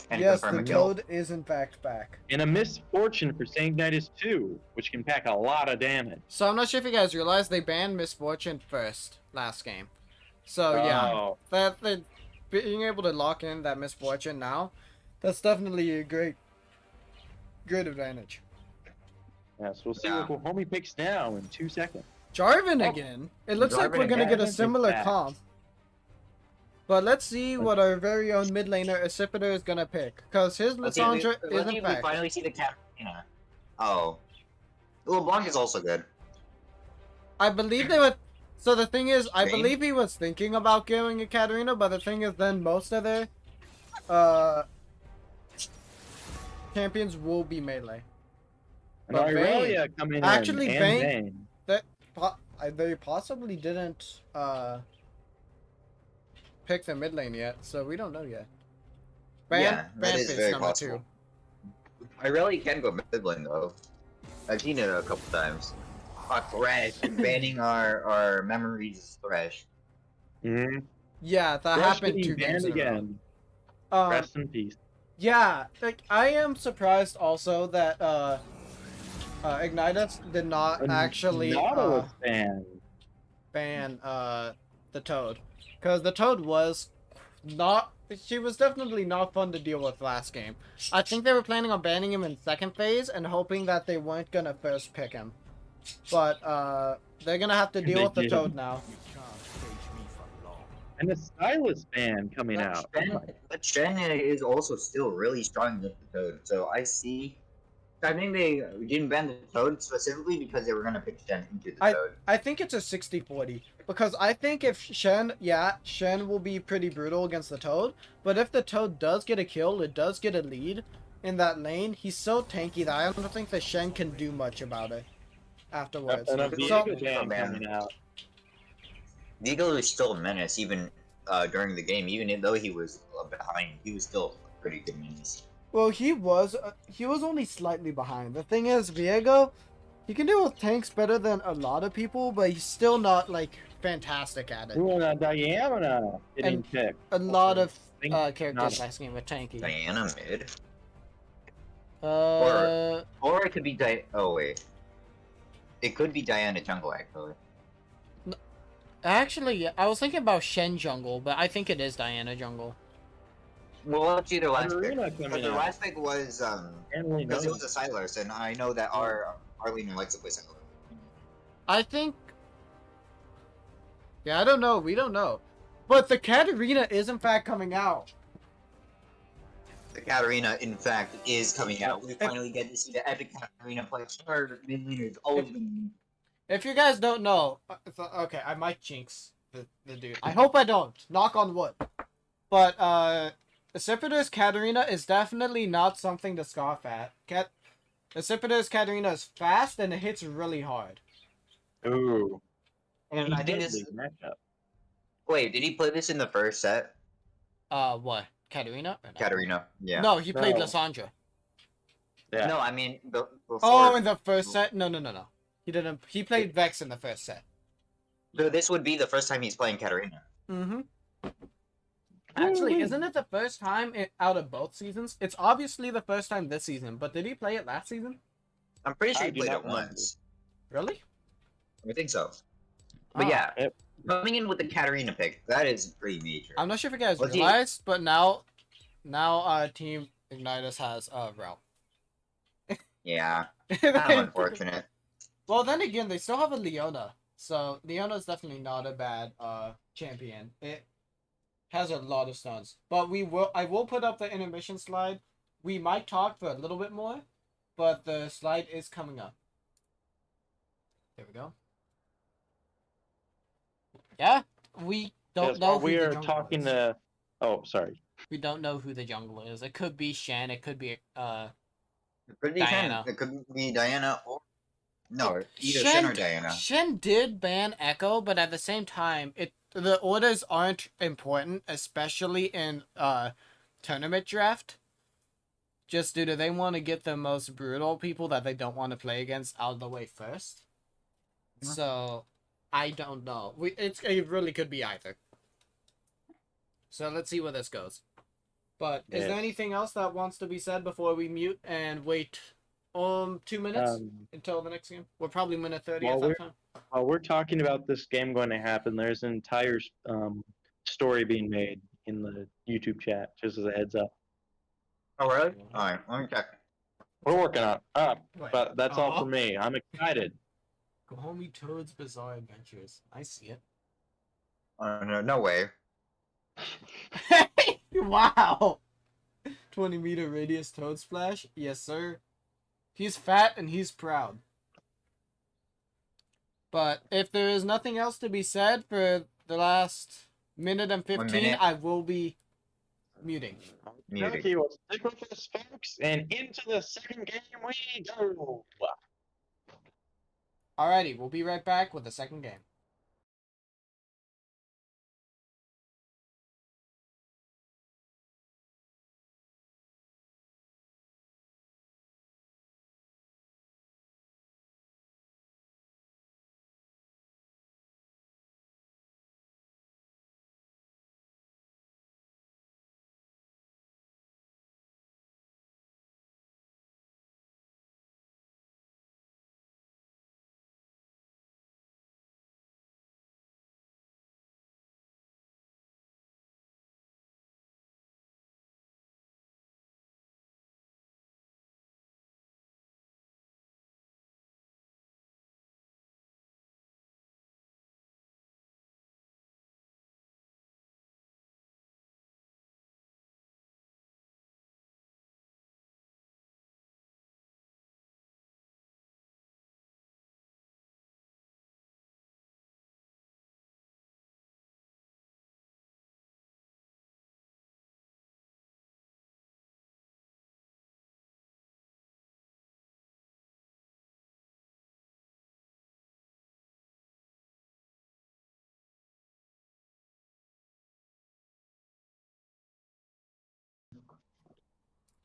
And Yes, confirm the a kill. Toad is in fact back. And a misfortune for Saint Ignatius 2, which can pack a lot of damage. So I'm not sure if you guys realized they banned Misfortune first last game. So yeah, Oh. that being able to lock in that Misfortune now, that's definitely a great advantage. Yes, we'll see Yeah. what Guajome picks now in 2 seconds. Jarvan Oh. again. It looks like Jarvan we're gonna again. get a Jarvan is similar back. comp. But let's see what our very own mid laner Accipiter is gonna pick, because his Let's see Lysandra if is we in fact. finally see the Katarina. Oh. LeBlanc is also good. I believe they would. So the thing is, I Green? believe he was thinking about going a Katarina, but the thing is, then most of their champions will be melee. And But Irelia coming Actually, in. Vayne- Vayne. They possibly didn't pick the mid lane yet, so we don't know yet. Yeah, that is Banfitt's very number possible. 2. I really can go mid lane though. I've seen it a couple times. Thresh. Banning our memories is Thresh. Mm-hmm. Yeah, that happened 2 games in a row. again. Rest in peace. Yeah, like I am surprised also that Ignatius did not actually Nautilus ban. ban the Toad, because the Toad was not. She was definitely not fun to deal with last game. I think they were planning on banning him in second phase and hoping that they weren't gonna first pick him, but they're gonna have to deal They with the did. Toad now. you can't cage me for long. And the Stylus ban coming out. But Shen is also still really strong against the Toad, so I think they didn't ban the Toad specifically because they were gonna pick Shen into the Toad. I think it's a 60-40, because I think if Shen will be pretty brutal against the Toad, but if the Toad does get a kill, it does get a lead in that lane, he's so tanky that I don't think that Shen can do much about it afterwards. And a So- Viego ban man. coming out. Viego is still a menace even during the game, even though he was behind, he was still a pretty good menace. Well, he was only slightly behind. The thing is, Viego, he can deal with tanks better than a lot of people, but he's still not like fantastic at it. Ooh, and Diana getting picked. A lot of Think characters not- last game were tanky. Diana mid. Uh, Or it could be Oh wait. It could be Diana jungle actually. actually, yeah, I was thinking about Shen jungle, but I think it is Diana jungle. Well, let's see their last pick. Arena Because coming their out. last pick was Emily because it knows. was a Silas, and I know that our Arlene likes to play Silas. I think. Yeah, I don't know. We don't know. But the Katarina is in fact coming out. The Katarina, in fact, is coming out. We finally get to see the epic Katarina play. Her mid laner's always been. If you guys don't know, okay, I might jinx the dude. I hope I don't. Knock on wood. But Acipita's Katarina is definitely not something to scoff at. Acipita's Katarina is fast and it hits really hard. Ooh. And I think this. matchup. Wait, did he play this in the first set? What? Katarina? Or no? Katarina. Yeah. No, he played No. Lysandra. Yeah. No, I mean before. Oh, in the first set? No. He didn't. He played Vex in the first set. So this would be the first time he's playing Katarina. Mm-hmm. Actually, isn't it the first time out of both seasons? It's obviously the first time this season, but did he play it last season? I'm pretty sure I he do played not it remember. once. Really? I think so. But Oh. yeah, Yep. coming in with the Katarina pick, that is pretty major. I'm not sure if you guys What's he- realized, but now Team Ignatius has Ralph. Yeah, kind of unfortunate. Well, then again, they still have a Leona, so Leona's definitely not a bad champion. It has a lot of stuns, but I will put up the intermission slide. We might talk for a little bit more, but the slide is coming up. There we go. Yeah, we don't Yes, know while who we the are jungle talking is. to. Oh, sorry. We don't know who the jungle is. It could be Shen. It could be It could be Diana. It could be Diana or no, either Shen, Shen or Diana. Shen did ban Echo, but at the same time, the orders aren't important, especially in tournament draft. Just due to they want to get the most brutal people that they don't want to play against out of the way first. Yeah. So I don't know. It really could be either. So let's see where this goes. But is Yes. there anything else that wants to be said before we mute and wait 2 minutes until the next game? We're probably minute 30 at While that time. While we're talking about this game going to happen, there's an entire story being made in the YouTube chat, just as a heads up. Oh really? Alright, let me check. We're working on it. Wait. But that's all Aw. for me. I'm excited. Guajome Toad's Bizarre Adventures. I see it. No way. Wow! 20-meter radius Toad Splash? Yes, sir. He's fat and he's proud. But if there is nothing else to be said for the last minute and 15, minute. I will be muting. Muted. Okay, well, stick with us, folks, and into the second game we go. Alrighty, we'll be right back with the second game.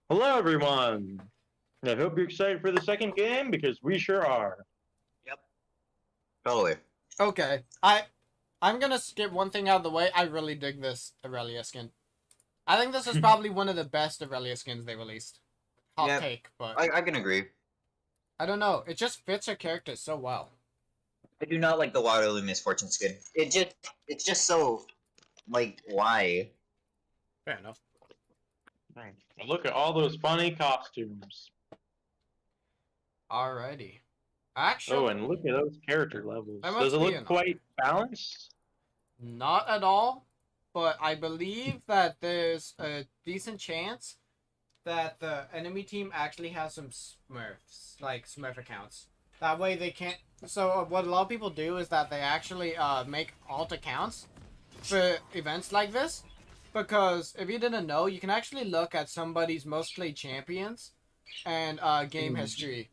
Hello, everyone. I hope you're excited for the second game because we sure are. Totally. Okay, I'm gonna skip one thing out of the way. I really dig this Aurelia skin. I think this is probably one of the best Aurelia skins they released. Hot take, but I can agree. I don't know. It just fits her character so well. I do not like the Waterloo Misfortune skin. It's just so, like, why? Fair enough. Look at all those funny costumes. Alrighty. Actually, Oh, and look at those character levels. That Does it must be look enough. quite balanced? not at all, but I believe that there's a decent chance that the enemy team actually has some Smurfs, like Smurf accounts. That way they can't. So what a lot of people do is that they actually make alt accounts for events like this, because if you didn't know, you can actually look at somebody's most played champions and game history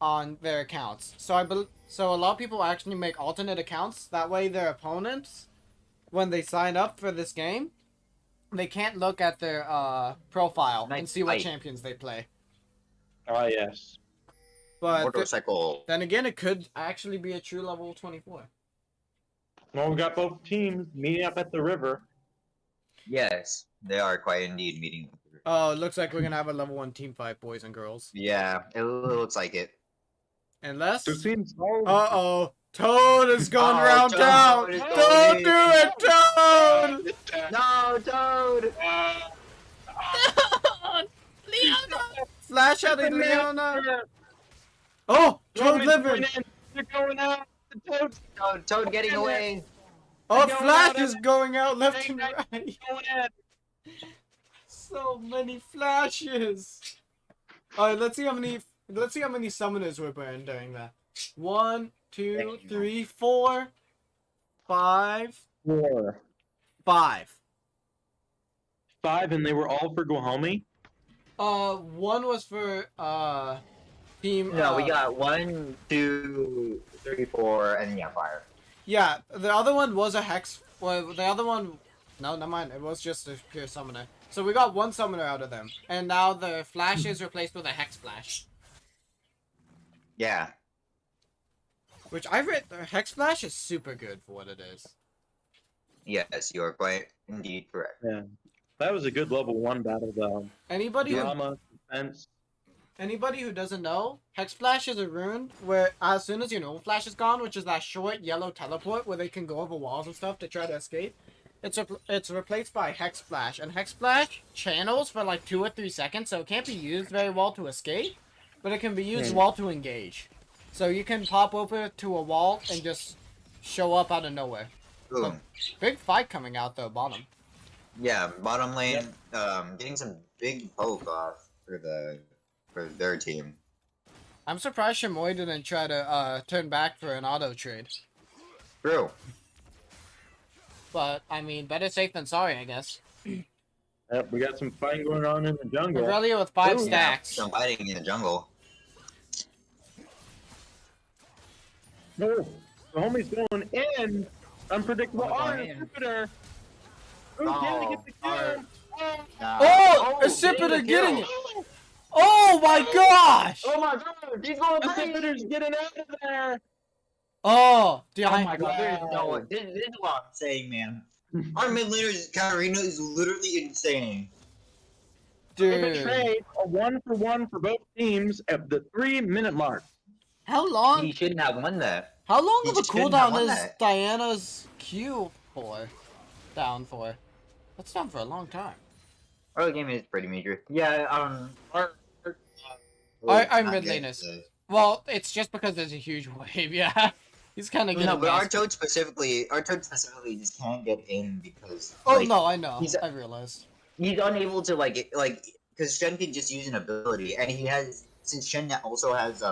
on their accounts. So so a lot of people actually make alternate accounts. That way their opponents, when they sign up for this game, they can't look at their profile and see what champions they play. Ah, yes. But Motorcycle. then again, it could actually be a true level 24. Well, we got both teams meeting up at the river. Yes, they are quite indeed meeting. Oh, it looks like we're gonna have a level 1 team fight, boys and girls. Yeah, it looks like it. Unless... It seems so. Uh-oh. Toad is going Oh, round Toad town! is Don't going do it, Toad! No, Toad! Leona! Flash out of Leona! Oh! Toad living! They're going out. The Toad's Toad getting away. Oh, going Flash out is of- going out left and going right! going in. So many flashes! Alright, let's see how many summoners were burned during that. 1, 2, 3, 4, 5, 4, 5. 5, and they were all for Guajome. One was for team. No, we got 1, 2, 3, 4, and yeah, fire. Yeah, the other one was a hex. Well, the other one. No, never mind. It was just a pure summoner. So we got one summoner out of them, and now the flash is replaced with a hex flash. Yeah. Which I read. The hex flash is super good for what it is. Yes, you are quite indeed correct. Yeah. That was a good level 1 battle, though. Anybody who Drama, defense. Anybody who doesn't know, Hex Flash is a rune where as soon as your normal flash is gone, which is that short yellow teleport where they can go over walls and stuff to try to escape, it's replaced by Hex Flash. And Hex Flash channels for like 2 or 3 seconds, so it can't be used very well to escape, but it can be used well to engage. So you can pop over to a wall and just show up out of nowhere. Boom. Big fight coming out though, bottom. Yeah, bottom lane, getting some big poke off for their team. I'm surprised Shamoi didn't try to turn back for an auto trade. True. But, I mean, better safe than sorry, I guess. Yep, we got some fighting going on in the jungle. Aurelia with 5 Ooh, stacks. Some fighting in the jungle. No, the homie's going in. Unpredictable Oh, R going in. Jupiter. Who's Oh, gonna get the kill? Oh! Accipiter getting it! Oh my gosh! Oh my god, he's going Accipiter's getting out of there. Oh! Dude, Oh my god, there's Wow. no way. This is what I'm saying, man. Our mid laner's Katarina is literally insane. They dude. betrayed a 1-for-1 for both teams at the 3-minute mark. How long? He shouldn't have won that. How long he of a just couldn't have cooldown won is that. Diana's Q for? Down for? That's down for a long time. Early game is pretty major. Yeah, I'm not mid good, laners. so- Well, it's just because there's a huge wave, yeah. He's kind of getting No, but our masked. Toad specifically just can't get in because Oh, like, no, I know. he's- I realized. he's unable to because Shen can just use an ability, and since Shen also has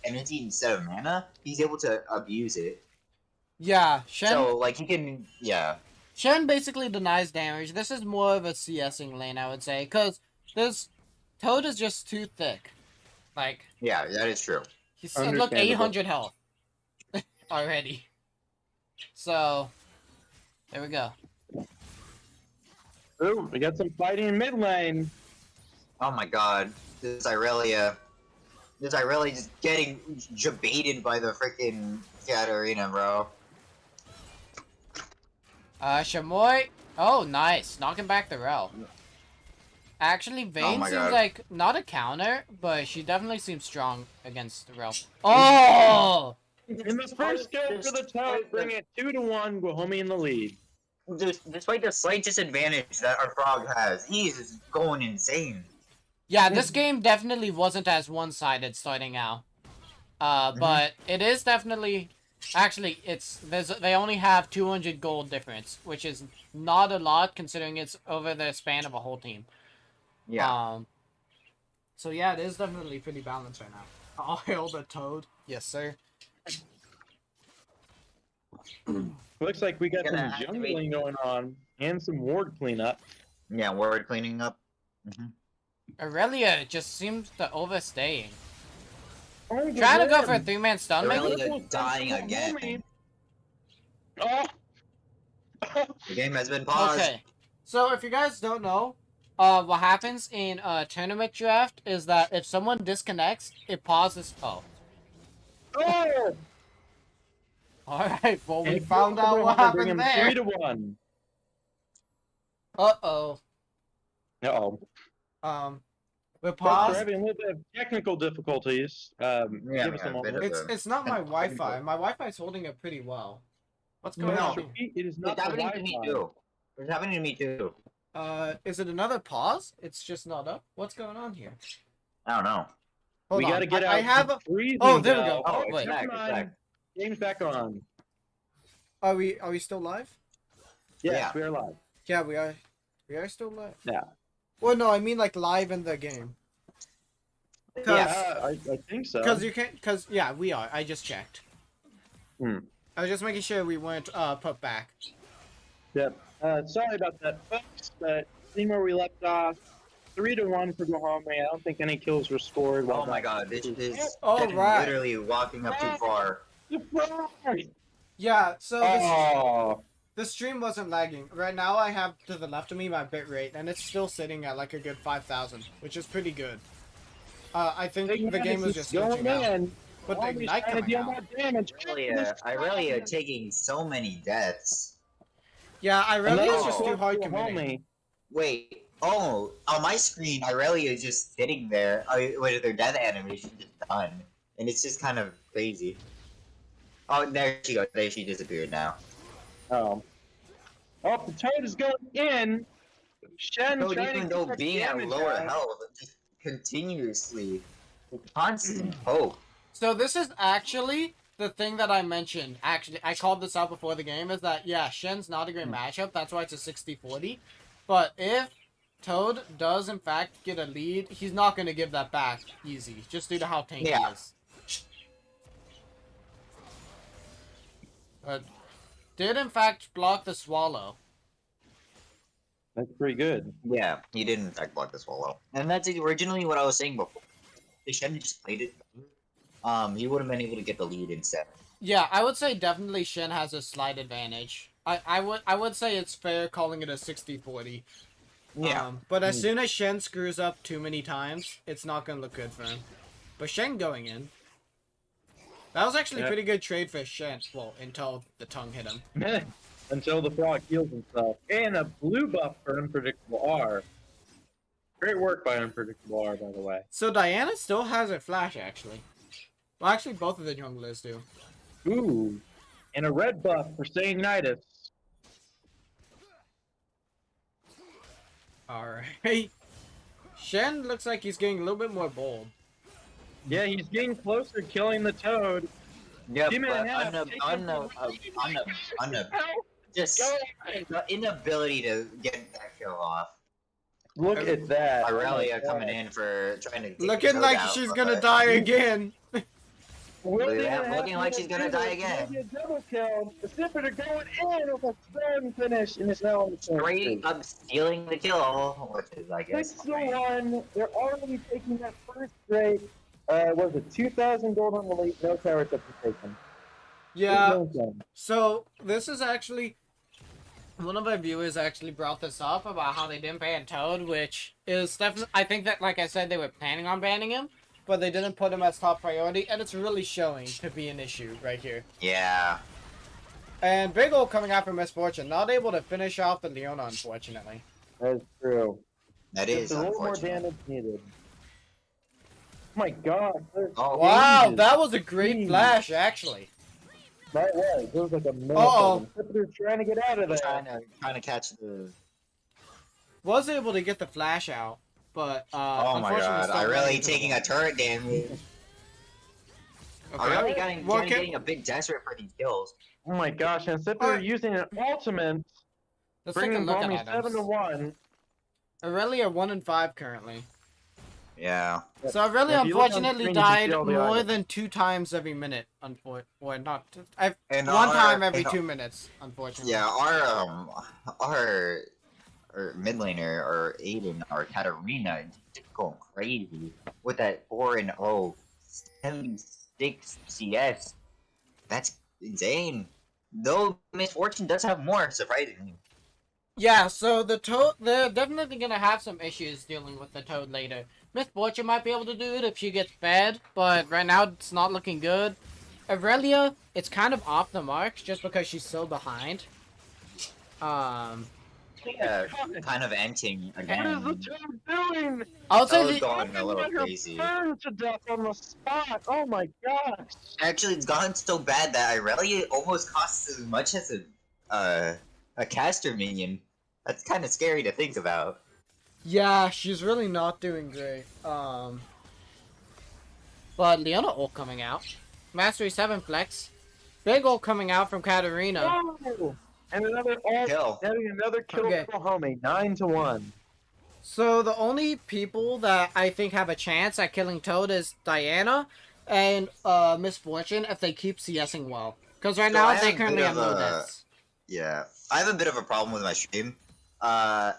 energy instead of mana, he's able to abuse it. Yeah, Shen, So like he can, Shen basically denies damage. This is more of a CSing lane, I would say, because Toad is just too thick. Like, yeah, that is true. he's look Understandable. 800 health already. So, there we go. Ooh, we got some fighting in mid lane. Oh my god, this Irelia just getting jebaited by the freaking Katarina, bro. Shamoy. Oh, nice. Knocking back the Rel. Actually, Vayne my seems God. like not a counter, but she definitely seems strong against the Rel. Oh! In the first kill for the Toad, bring it 2-1. Guajome in the lead. Despite the slight disadvantage that our frog has, he's going insane. Yeah, this game definitely wasn't as one-sided starting out. But it is definitely... Actually, they only have 200 gold difference, which is not a lot considering it's over the span of a whole team. Yeah. So yeah, it is definitely pretty balanced right now. I'll hail the Toad. Yes, sir. Looks like we got some Gonna activate- jungling going on and some ward cleanup. Yeah, word cleaning up. Aurelia just seems to overstaying. Oh, Trying to go for a 3-man stun, maybe? Aurelia dying again. Oh. The game has been paused. Okay. So if you guys don't know, what happens in a tournament draft is that if someone disconnects, it pauses. Oh. Oh! Alright, well, we And found out what bring happened him there. 3-1. Uh-oh. Uh-oh. We're We're paused. having a little bit of technical difficulties. Yeah, Give us a a bit moment. of It's not my Wi-Fi. My Wi-Fi's holding it pretty well. What's going No, on? it is not It's the happening to me Wi-Fi. too. It's happening to me too. Is it another pause? It's just not up. What's going on here? I don't know. Hold We on. gotta get out. I have a... freezing Oh, there we bell. go. Oh, Wait. it's back, Come it's on. back. Game's back on. Are we still live? Yes, Yeah. we are live. Yeah, we are. We are still live. Yeah. Well, no, I mean like live in the game. Yeah. I think so. Because you can't. Because yeah, we are. I just checked. Hmm. I was just making sure we weren't put back. Yep. Sorry about that, folks. But seeing where we left off, 3-1 for Guajome. I don't think any kills were scored. Oh my god, this is Oh, right. literally walking up too far. Surprise! Yeah. So Oh. the stream wasn't lagging. Right now, I have to the left of me my bitrate, and it's still sitting at like a good 5,000, which is pretty good. I think the game was just glitching out. But the Ignite coming out. Irelia taking so many deaths. Yeah, Irelia is No. just too hard committing. Wait, on my screen, Irelia is just sitting there with their death animation just done. And it's just kind of crazy. Oh, there she goes. There she disappeared now. Oh. Oh, the Toad is going in. Shen So trying even to though get being at damage lower out. health, just continuously, constant hope. So this is actually the thing that I mentioned. Actually, I called this out before the game. Is that yeah, Shen's not a great matchup. That's why it's a 60-40. But if Toad does in fact get a lead, he's not going to give that back easy, just due to how tanky he is. But did in fact block the swallow. That's pretty good. Yeah, he did in fact block the swallow. And that's originally what I was saying before. If Shen just played it, he would have been able to get the lead instead. Yeah, I would say definitely Shen has a slight advantage. I would say it's fair calling it a 60-40. Yeah. But as soon as Shen screws up too many times, it's not going to look good for him. But Shen going in. That was actually a pretty good trade for Shen. Well, until the tongue hit him. Until the frog heals himself. And a blue buff for Unpredictable R. Great work by Unpredictable R, by the way. So Diana still has her flash, actually. Well, actually, both of the junglers do. Ooh. And a red buff for Ignatius. Alright. Shen looks like he's getting a little bit more bold. Yeah, he's getting closer, killing the Toad. Yeah, Give me a but half, just the inability to get that kill off. Look at that. Irelia coming in for trying to take Looking the like Toad out, she's but- gonna die again. Looking like she's gonna die again. Double kill. The Sipper going in with a stone finish in his helmet. Straight up stealing the kill, which is, I guess, 6-1. They're already taking that first straight. Was it 2,000 gold on the lead? No towers up to taken. Yeah. So this is actually one of our viewers actually brought this up about how they didn't ban Toad, which is definitely, I think that, like I said, they were planning on banning him, but they didn't put him as top priority, and it's really showing to be an issue right here. Yeah. And Big Ol coming out from Misfortune, not able to finish off the Leona, unfortunately. That is true. That Just is a little more unfortunate. damage needed. Oh my god. Oh, Wow, Jesus. that was a great Jeez. flash, actually. That was. It was like a Uh-oh. millisecond. They're trying to get out of there. trying to catch the. Was able to get the flash out, but Oh my unfortunately god! still I running really into the taking wall. a turret damage. I really getting a big desperate for these kills. Oh my gosh, and Sipper Alright. using an ultimate, Let's take a bringing look at Guajome items. 7-1. Aurelia 1-5 currently. Yeah. So Aurelia If you look on unfortunately screen, you can died see all the more items. than 2 times every minute. Or not. And One time every and 2 minutes, unfortunately. Yeah, our mid laner or Aiden or Katarina is just going crazy with that 4-0 76 CS. That's insane. Though Misfortune does have more, surprisingly. Yeah, so the Toad, they're definitely gonna have some issues dealing with the Toad later. Miss Fortune might be able to do it if she gets fed, but right now it's not looking good. Aurelia, it's kind of off the mark just because she's so behind. Yeah, kind of ending What again. is the Toad doing? I would say Toad's the, going a little Let her crazy. burn to death on the spot. Oh my gosh. Actually, it's gotten so bad that Irelia almost costs as much as a caster minion. That's kind of scary to think about. yeah, she's really not doing great. But Leona ult coming out. Mastery 7 flex. Big ult coming out from Katarina. Oh! And another Kill. Having another kill Okay. for Guajome, 9-1. So the only people that I think have a chance at killing Toad is Diana and Miss Fortune if they keep CSing well. Because right So now I they have a currently bit have of no a- deaths. Yeah, I have a bit of a problem with my stream.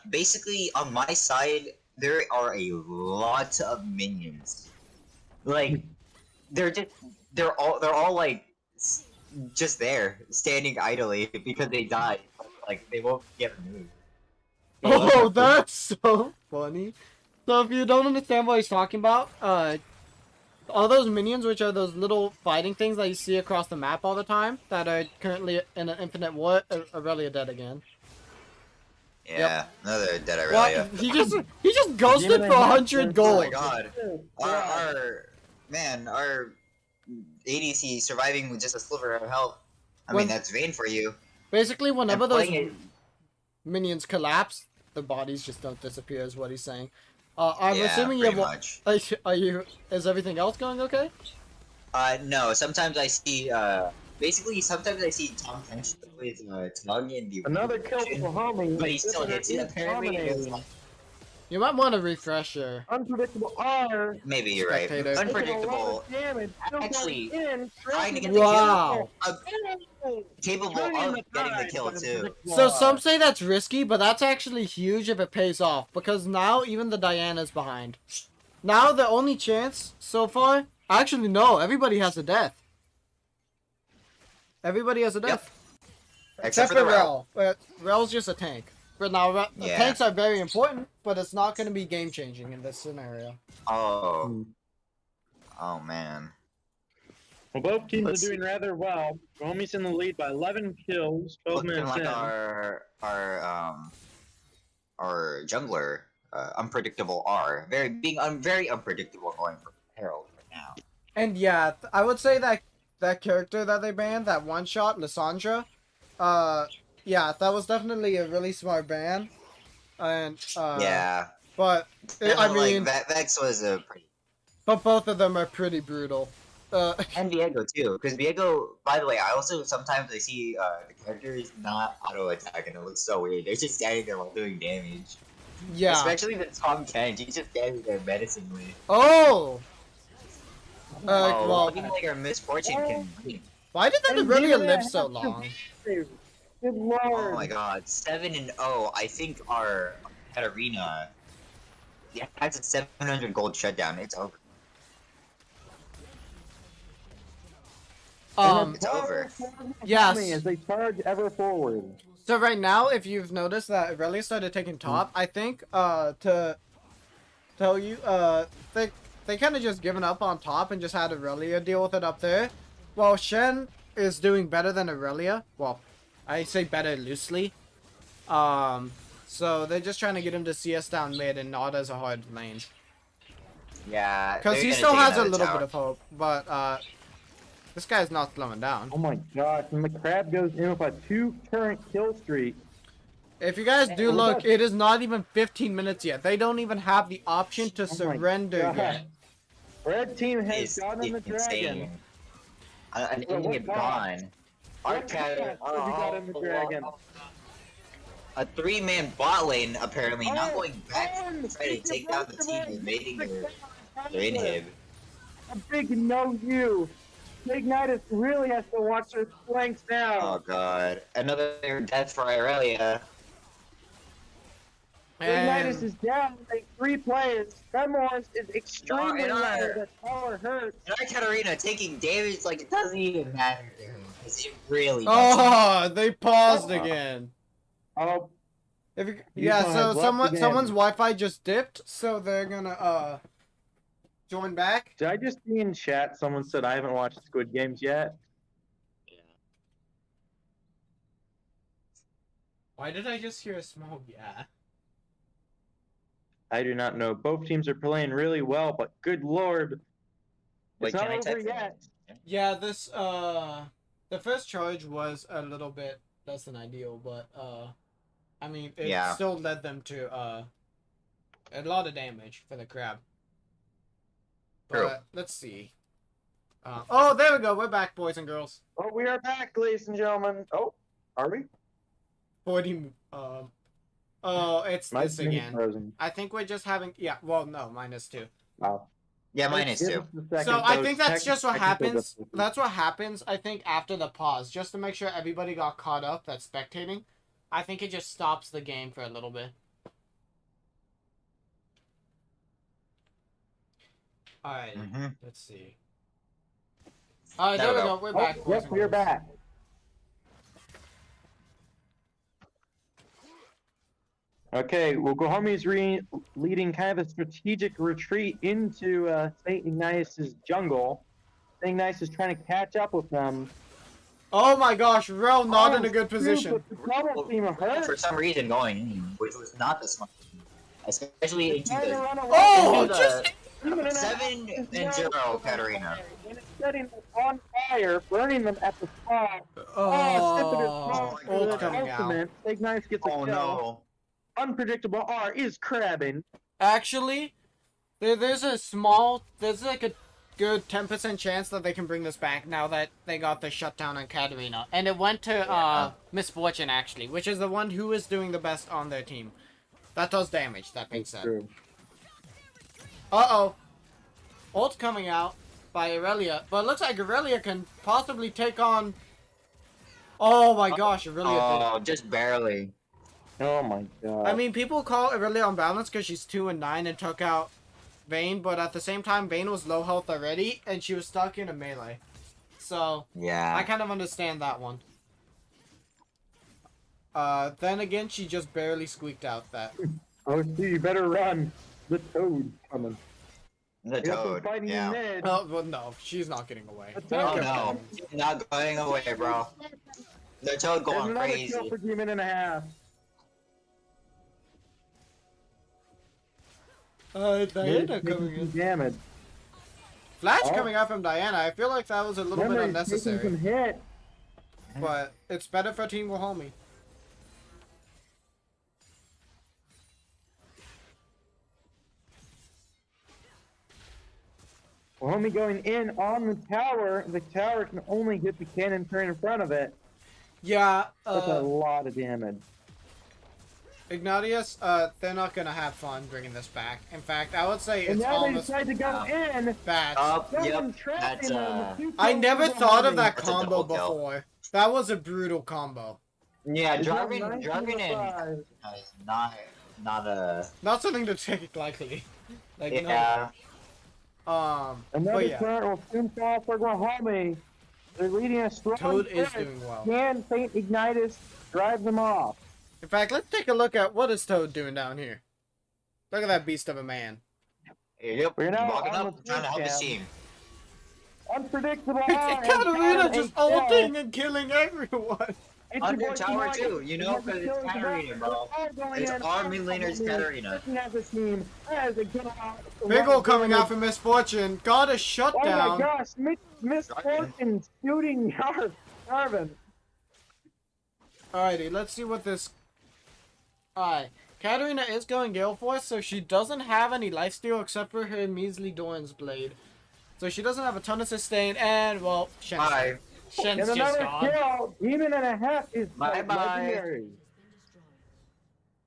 Basically, on my side, there are a lot of minions. Like, they're all like just there, standing idly because they died. Like they won't get removed. Oh, that's so funny. So if you don't understand what he's talking about, all those minions, which are those little fighting things that you see across the map all the time, that are currently in an infinite war, are really dead again. Yeah, another dead What? Irelia. He just ghosted Demon for and 100 Master. gold. Oh my god. Our ADC surviving with just a sliver of health. I When- mean, that's vain for you. Basically, whenever And those playing it- minions collapse, the bodies just don't disappear, is what he's saying. I'm yeah, assuming you pretty have. much. Are you? Is everything else going okay? No, sometimes I see, basically, sometimes I see Tom Kench with, Tug in the Another kill for Guajome. but he still Sipper hits it, is apparently. dominating. You might want to refresh your. Unpredictable R. Maybe you're right. Spectator. Unpredictable. Taking a lot of damage. Still Actually, going in, trying to get the Wow. Capable Turning of the getting the tide, kill, but too. unpredictable So R. some say that's risky, but that's actually huge if it pays off because now even the Diana's behind. Now the only chance so far, actually no, everybody has a death. Everybody has a death. Except for the Rel. Rel. Rel's just a tank. But now Yeah. tanks are very important, but it's not going to be game changing in this scenario. Oh. Oh, man. Well, both teams Let's are doing rather well. Guajome's in the lead by 11 kills, 12 Looking minutes like in. our jungler, unpredictable R, very unpredictable going for Herald right now. And yeah, I would say that that character that they banned, that one shot, Lissandra, yeah, that was definitely a really smart ban. And Yeah, but I mean, that Vex was a pretty, but both of them are pretty brutal. and Viego too, because Viego. By the way, I also sometimes I see the characters not auto attack, and it looks so weird. They're just standing there while doing damage. Yeah. Especially the Tom Kench, he's just standing there menacingly. Oh. Oh, Well, even like our misfortune can. why did that And really Demon live and so Master. long? Good lord. Oh my god, 7-0. I think our Katarina has a 700 gold shutdown. It's over. It's over. Yes. As they charge ever forward. So right now, if you've noticed that Aurelia started taking top, I think to tell you, they kind of just given up on top and just had Aurelia deal with it up there. While Shen is doing better than Aurelia. Well, I say better loosely. So they're just trying to get him to CS down mid and not as a hard lane. Yeah. Because they're he gonna still take has a another little tower. bit of hope, but this guy's not slowing down. Oh my gosh, and the crab goes in with a 2 current kill streak. If you guys do And look, look. it is not even 15 minutes yet. They don't even have the option to Oh my surrender God. yet. Red team has It's gotten the dragon. insane. An Well, enemy what gone. Our What cat. class have you got in the dragon? A 3-man bot lane apparently not Oh, going back oh, to try to it's take a down the bunch team of invading them. their inhib. A big no you. Ignatius really has to watch their flanks now. Oh god. Another death for Irelia. Ignatius And is down like 3 players. Tremors is extremely and low. our- The tower hurts. And our Katarina taking damage like it doesn't even matter to him. Because it really doesn't. oh, they paused Oh. again. Oh, If you, Utah yeah, has so left again. someone's Wi-Fi just dipped, so they're gonna join back. did I just see in chat someone said I haven't watched Squid Games yet? Why did I just hear a small yeah? I do not know. Both teams are playing really well, but good lord, Wait, it's can not I over type yet. Yeah, this the first charge was a little bit less than ideal, but I mean it Yeah. still led them to a lot of damage for the crab. True. But let's see. Oh, there we go. We're back, boys and girls. Oh, we are back, ladies and gentlemen. Oh, are we? 40. Oh, it's My this screen's again. frozen. I think we're just having. Yeah. Well, no, -2. Wow. Yeah, mine is Give too. us a second, So I those think that's tech- just what technical happens. difficulties. That's what happens. I think after the pause, just to make sure everybody got caught up that's spectating. I think it just stops the game for a little bit. All right. Mm-hmm. Let's see. All right, there we go. We're back. Oh, boys yep, and we're girls. back. Okay, well, Guajome's leading kind of a strategic retreat into St. Ignatius' jungle. St. Ignatius is trying to catch up with them. Oh my gosh, Rel not in a good Dude, position. but the double team hurt. For some reason going in, which was not the smart thing. Especially into Trying to the run away. Oh, into just the Even in 7-0 Katarina. And it's setting them on fire, burning them at the spot. oh, ult coming out. Ultimate. St. Ignatius gets a Oh kill. no. Unpredictable R is crabbing. Actually, there's like a good 10% chance that they can bring this back now that they got the shutdown on Katarina. And it went to Misfortune, actually, which is the one who is doing the best on their team. That does damage, that being said. True. Uh-oh. Ult coming out by Irelia. But it looks like Irelia can possibly take on... Oh my gosh, Irelia Oh, just barely. Oh my god. I mean, people call Irelia unbalanced because she's 2-9 and took out Vayne, but at the same time, Vayne was low health already, and she was stuck in a melee. So, Yeah. I kind of understand that one. Then again, she just barely squeaked out that. Oh, see, you better run. The toad's coming. The We got them toad. fighting Yeah. mid. Oh, well, no, she's not getting away. The I don't Oh care no. about She's not going away, bro. The toad There's going another crazy. kill for Demon and a half. Diana Taking coming in. some damage. Flash Oh. coming out from Diana. I feel like that was a little bit Remember, he's taking unnecessary. some hit. But it's better for Team Guajome. Homie going in on the tower. The tower can only hit the cannon turret in front of it. Yeah, That's a lot of damage. Ignatius, they're not gonna have fun bringing this back. In fact, I would say And it's now they almost decide to go in. bad. Someone Yep. trapping That's them. Two I kills never for thought of Guajome. that That's a combo double kill. before. That was a brutal combo. Yeah, It's now Dragon 19 to and 5. is not a Not something to take lightly. Like, yeah. no. Another But yeah, turret will soon fall for Guajome. They're leading a strong Toad is threat. doing well. Can St. Ignatius drive them off? In fact, let's take a look at what is Toad doing down here. Look at that beast of a man. Yep. We're now Walking on up, the trying to help his cam. team. Unpredictable R and Katarina Katarina just kill. ulting and killing everyone. Under tower too, you know, because it's Katarina, bro. It's our mid laner's Katarina. Big ol' coming out for Misfortune. Got a shutdown. Oh my gosh, Misfortune shooting Jarvan. Alrighty, let's see what this... Alright, Katarina is going Gale Force, so she doesn't have any lifesteal except for her measly Doran's Blade. So she doesn't have a ton of sustain, and, well, Shen's And just another gone. kill, Demon and a half is Bye-bye. legendary.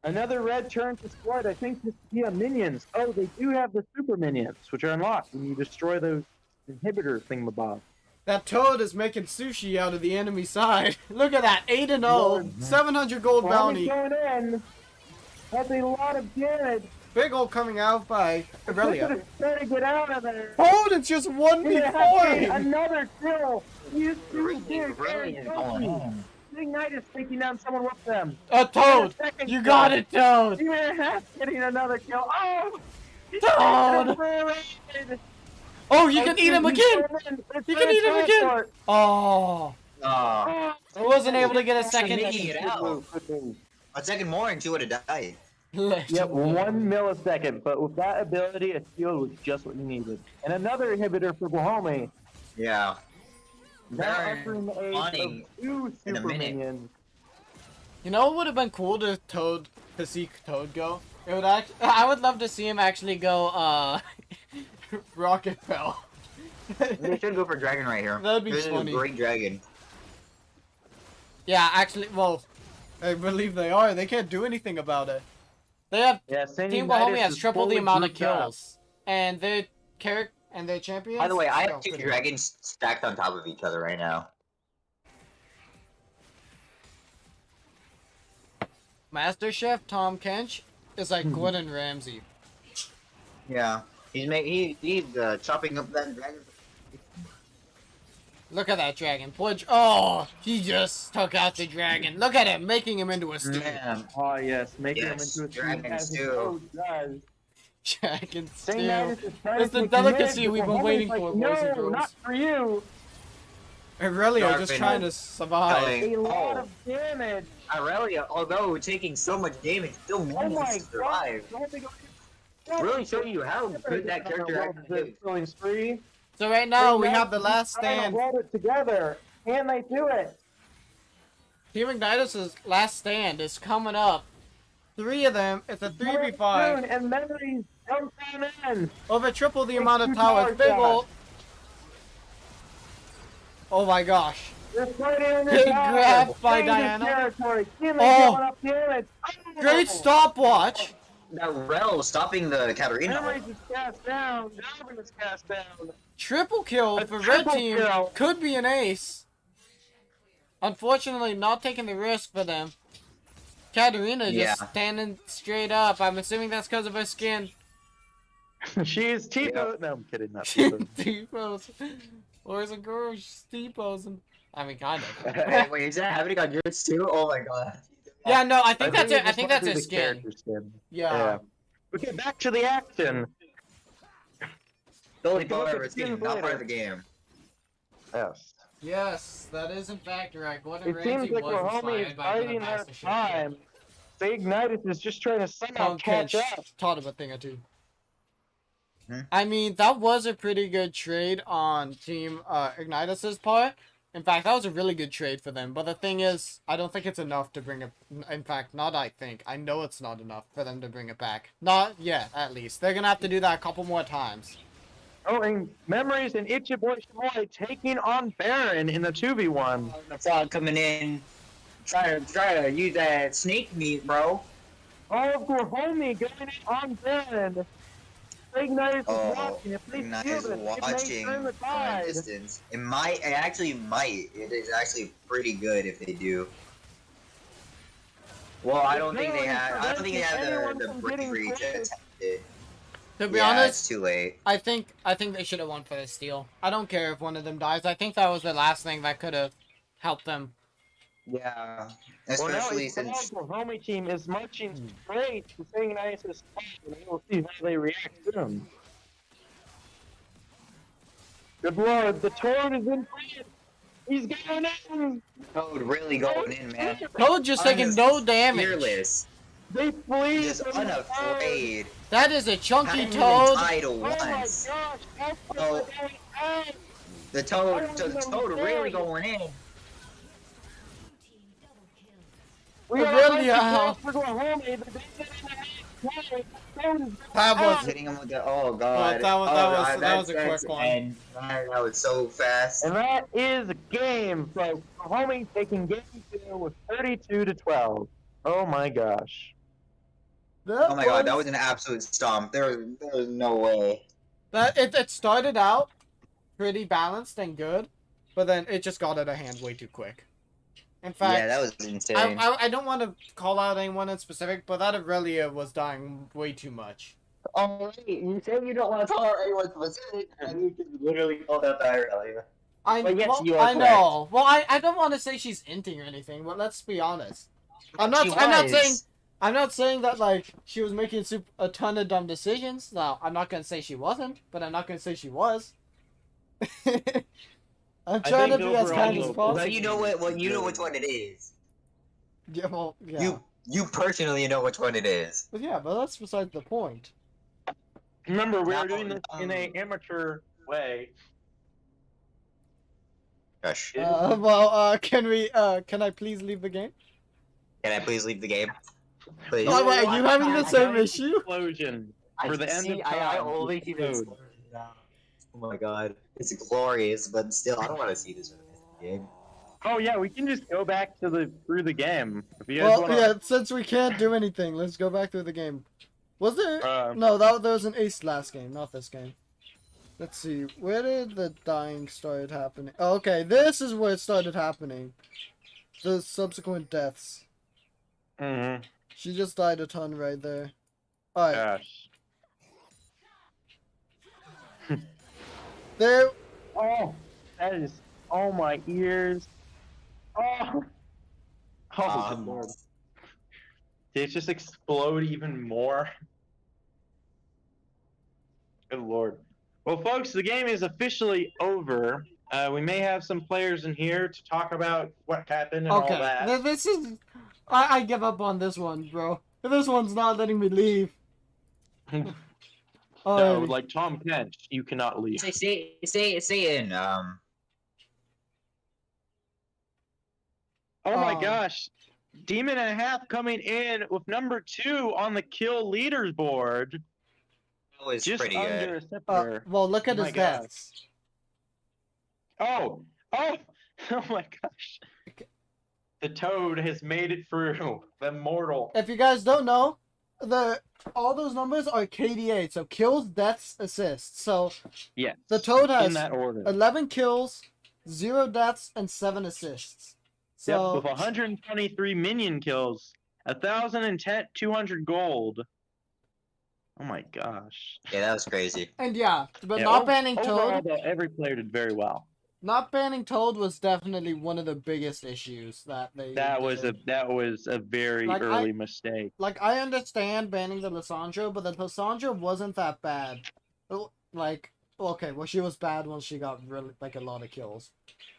Another red turn to squad, I think this is via minions. Oh, they do have the super minions, which are unlocked when you destroy those inhibitor thingamabob. That Toad is making sushi out of the enemy side. Look at that, 8-0, 700 gold bounty. Going in, that's a lot of damage. Big ol' coming out by Aurelia. Trying to get out of there. Toad, it's just 1v4. Another kill. You two Really? Ignatius taking down someone with them. A Toad, you got it, Toad. Demon getting another kill. Oh! Toad! Oh, you can eat him again! You can eat him again! Oh. I wasn't able to get a second. A second more and she would have died. Yep, 1 millisecond, but with that ability, a shield was just what you needed. And another inhibitor for Guajome. Yeah. Now ushering the age Money of 2 in a super minute. minions. You know what would have been cool to see Toad go? It would I would love to see him actually go, Rocket Fell. They should go for dragon right here. That'd be this funny. Is a great dragon. Yeah, actually, well, I believe they are. They can't do anything about it. They have Team Guajome has triple the amount of kills, and their champions. By the way, I have 2 dragons stacked on top of each other right now. Master Chef Tom Kench is like Gordon Ramsay. Yeah, he's chopping up that dragon. Look at that dragon. Oh, he just took out the dragon. Look at him, making him into a stew. Man. Oh yes, making him into a dragon stew. Dragon stew. It's It's the delicacy we've been waiting for, boys and girls. Not for you. Aurelia just trying to survive. A lot of damage. Aurelia, although taking so much damage, still manages to survive. Really showing you how good that character actually is. Spree. So right now we have the last stand. Hold it together. Can they do it? Team Ignatius' last stand is coming up. 3 of them. It's a 3v5. And memories don't come in. Over triple the amount of towers. Big ol'. Oh my gosh. Big grab by Diana. Oh. Great stopwatch. That Rel stopping the Katarina. Memories is cast down. Jarvan is cast down. Triple kill for red team. Could be an ace. Unfortunately, not taking the risk for them. Katarina just standing straight up. I'm assuming that's because of her skin. She's T-pose. No, I'm kidding. Not T-pose. T-pose. Or is a girl she's T-posing? I mean, kind of. Wait, is that happening on yours too? Oh my god. Yeah, no, I think that's it. I think that's her skin. Yeah. Okay, back to the action. Totally part of skin, not part of the game. Yes. Yes, that is in fact right. Gordon It Ramsay seems like was Guajome is inspired by the fighting their Master Chef. time. Say Ignatius is just trying to somehow catch up. Taught him a thing or two. Hmm? I mean, that was a pretty good trade on Team Ignatius' part. In fact, that was a really good trade for them. But the thing is, I don't think it's enough to bring it... In fact, not I think. I know it's not enough for them to bring it back. Not yet, at least. They're gonna have to do that a couple more times. Oh, and Memories and Ichiboy Shimoy taking on Baron in the 2v1. The frog coming in, try to use that snake meat, bro. Oh, Guajome going in on Baron. Ignatius is watching. If they Ignatius steal it, watching it may turn the from a tide. distance. It actually might. It is actually pretty good if they do. Well, I don't think they have the bravery to attempt it. To be honest, it's too late. I think they should have won for the steal. I don't care if one of them dies. I think that was the last thing that could have helped them. Yeah, Well, now especially it's since the Guajome team is marching straight to saying Ignatius' fight, and we'll see how they react to him. Good lord, the Toad is in front. He's going in. Toad really going in, man. Toad just taking no damage. Fearless. They flee. Just unafraid. That is a chunky Hadn't even Toad. died Oh my once. gosh! How Oh. are going out? The Toad really going in. We Really, got a bunch of how- kills for Guajome, but they get in the next play. That was Hitting him with the god. that was- Oh, that was- God, that was a that's quick one. end. Man, that was so fast. And that is a game. So Guajome taking game 2 with 32-12. Oh my gosh. Oh my god, that was an absolute stomp. There was no way. That it started out pretty balanced and good, but then it just got out of hand way too quick. In fact, Yeah, that was insane. I don't want to call out anyone in specific, but that Aurelia was dying way too much. Oh, wait, you say you don't want to call out anyone specific, and you can literally call that earlier. But yes, well, you are I know. Well, I don't want to say she's inting or anything, but let's be honest. I'm not saying that like she was making a ton of dumb decisions. No, I'm not gonna say she wasn't, but I'm not gonna say she was. I'm trying to think be as kind as overall, possible. Well, you know what? Well, you know which one it is. Yeah, well, yeah. You personally know which one it is. But yeah, but that's besides the point. Remember, we were doing this in an amateur way. Gosh. Can I please leave the game? Can I please leave the game? Please. Oh, wait, are you having the same issue? Explosion for the end of time. I only see this. Toad. Oh my god. It's glorious, but still, I don't want to see this game. Oh yeah, we can just go back to through the game. If you guys Well, wanna, yeah, since we can't do anything, let's go back through the game. Was there? No, there was an ace last game, not this game. Let's see, where did the dying start happening? Oh, okay, this is where it started happening. The subsequent deaths. Mm-hmm. She just died a ton right there. Alright, Gosh. there. Oh, that is. Oh my ears. Oh. Oh good lord. Did it just explode even more? Good lord. Well, folks, the game is officially over. We may have some players in here to talk about what happened and all Okay, that. this is. I give up on this one, bro. This one's not letting me leave. No, Alrighty. like Tom Kent, you cannot leave. Say in, Oh my gosh. Demon and a half coming in with number 2 on the kill leaders board. That was Just pretty under good. a sipper. Well, look at Oh his my gosh. deaths. Oh! Oh my gosh. The Toad has made it through. The mortal. If you guys don't know, all those numbers are KDA, so kills, deaths, assists. So Yes. the Toad In has that order. 11 kills, 0 deaths, and 7 assists. So Yep, with 123 minion kills, 200 gold. Oh my gosh. Yeah, that was crazy. and yeah, but Yeah, not banning overall, Toad. though, every player did very well. Not banning Toad was definitely one of the biggest issues that they. That was a very Like, early mistake. Like, I understand banning the Lissandra, but the Lissandra wasn't that bad. Like, okay, well, she was bad when she got really, like, a lot of kills.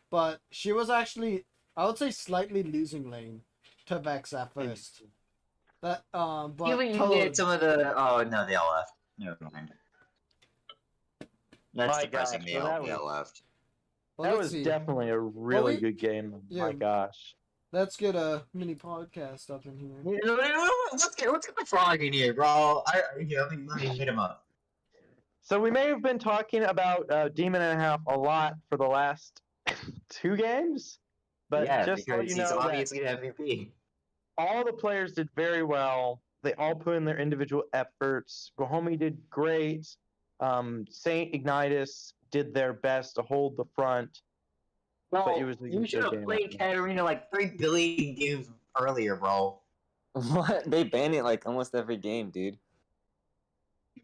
But she was actually, I would say, slightly losing lane to Vex at first. But You Toad, did some of the. Oh no, they all left. Never mind. That's My depressing. gosh, They well, all left. well, That let's was see. definitely a really we- good game. Oh yeah. my gosh. Let's get a mini podcast up in here. Let's get the frog in here, bro. Let me hit him up. So we may have been talking about Demon and a Half a lot for the last 2 games, but yeah, just so because you he's know that obviously an MVP. all the players did very well. They all put in their individual efforts. Guajome did great. Saint Ignatius did their best to hold the front. But it was a You good should have game, played I think. Katarina like 3 billion games earlier, bro. What? They ban it like almost every game, dude.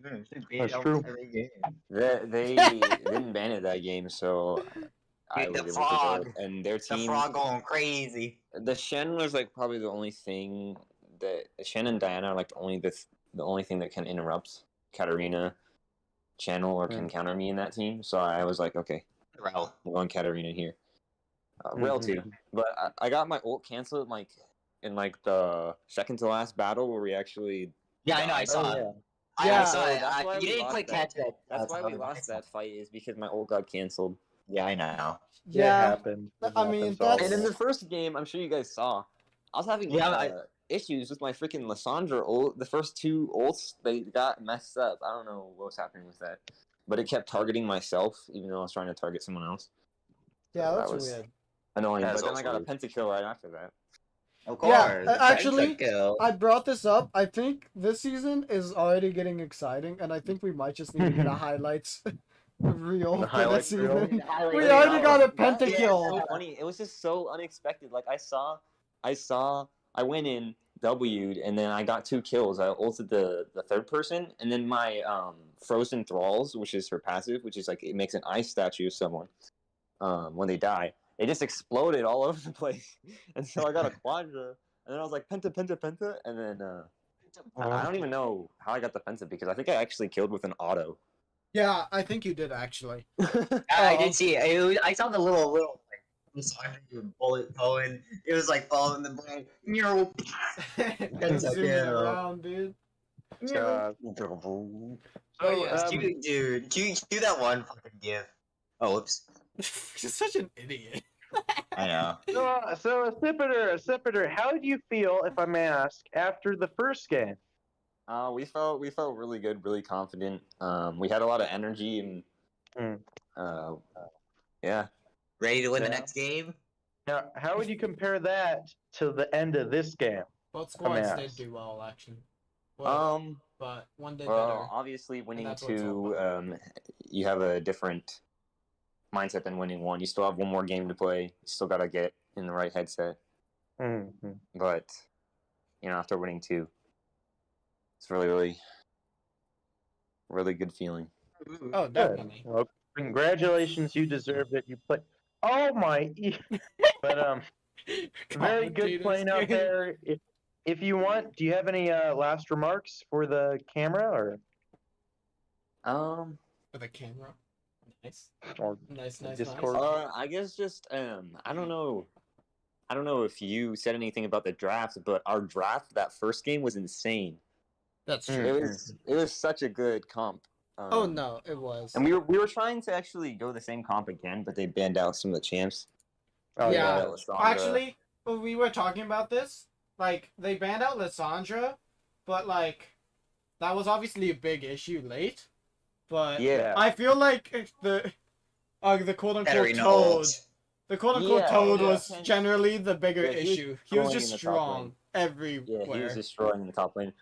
That's true. Every game. They didn't ban it that game, so I Dude, was the able to frog. go. And their The team, frog going crazy. the Shen was like probably the only thing that Shen and Diana are like the only thing that can interrupt Katarina channel or can counter me in that team. So I was like, okay, Rel. I'm going Katarina here. Rail 2. But I got my ult canceled in the second to last battle where we actually. Yeah, I know. I died. saw it. Yeah. I saw it. That's why You we didn't lost quite that. catch that. That's why we lost that fight is because my ult got canceled. Yeah, I know. It Yeah. happened. It I mean, happens all that's- And in the the first game, I'm sure you guys saw, I was having Yeah, issues with my freaking Lissandra ult. The first 2 ults, they got messed up. I don't know what was happening with that. But it kept targeting myself, even though I was trying to target someone else. Yeah, So that's that was weird. annoying. That But is then I also got a weird. pentakill right after that. Of Yeah, course. actually, Pentakill. I brought this up. I think this season is already getting exciting, and I think we might just need to get a highlights reel The for highlights this reel? season. Highlight We reel. already got a That was pentakill. so funny. It was just so unexpected. Like I went in, W'd, and then I got 2 kills. I ulted the third person, and then my Frozen Thralls, which is her passive, which is like it makes an ice statue of someone when they die. It just exploded all over the place, and so I got a quadra, and then I was like penta, penta, penta, and then I don't even know how I got the penta because I think I actually killed with an auto. Yeah, I think you did actually. I did see it. I saw the little bullet going. It was like following the brain. Zooming around, dude. Oh yeah, dude. Do that one fucking gif. Oh, whoops. You're such an idiot. I know. So Accipiter, how did you feel, if I may ask, after the first game? We felt really good, really confident. We had a lot of energy and yeah. Ready to win the Yeah. next game? Now, how would you compare that to the end of this game? Both squads did Yes. do well, actually. Well, but one did better. Obviously winning that's what it's all 2, you have a different mindset than winning 1. You still have one more game to play. You still gotta get in the right headset. Mm-hmm. But after winning 2, it's really, really good feeling. Oh, definitely. Well, congratulations, you deserved it. You play. Oh my! But very good playing out there. If you want, do you have any last remarks for the camera or? For the camera. Nice. Or Nice. Discord. I guess just I don't know if you said anything about the draft, but our draft that first game was insane. That's Mm. true. It was such a good comp. Oh no, it was. And we were trying to actually go the same comp again, but they banned out some of the champs. Oh, Yeah. Lissandra. Actually, when we were talking about this, like they banned out Lissandra, but like that was obviously a big issue late. But Yeah. I feel like the quote unquote Battery Toad, notes. the quote unquote Yeah, Toad yeah. was generally the bigger Yeah, he was issue. He was destroying just in the top strong lane. everywhere. Yeah, he was destroying the top lane.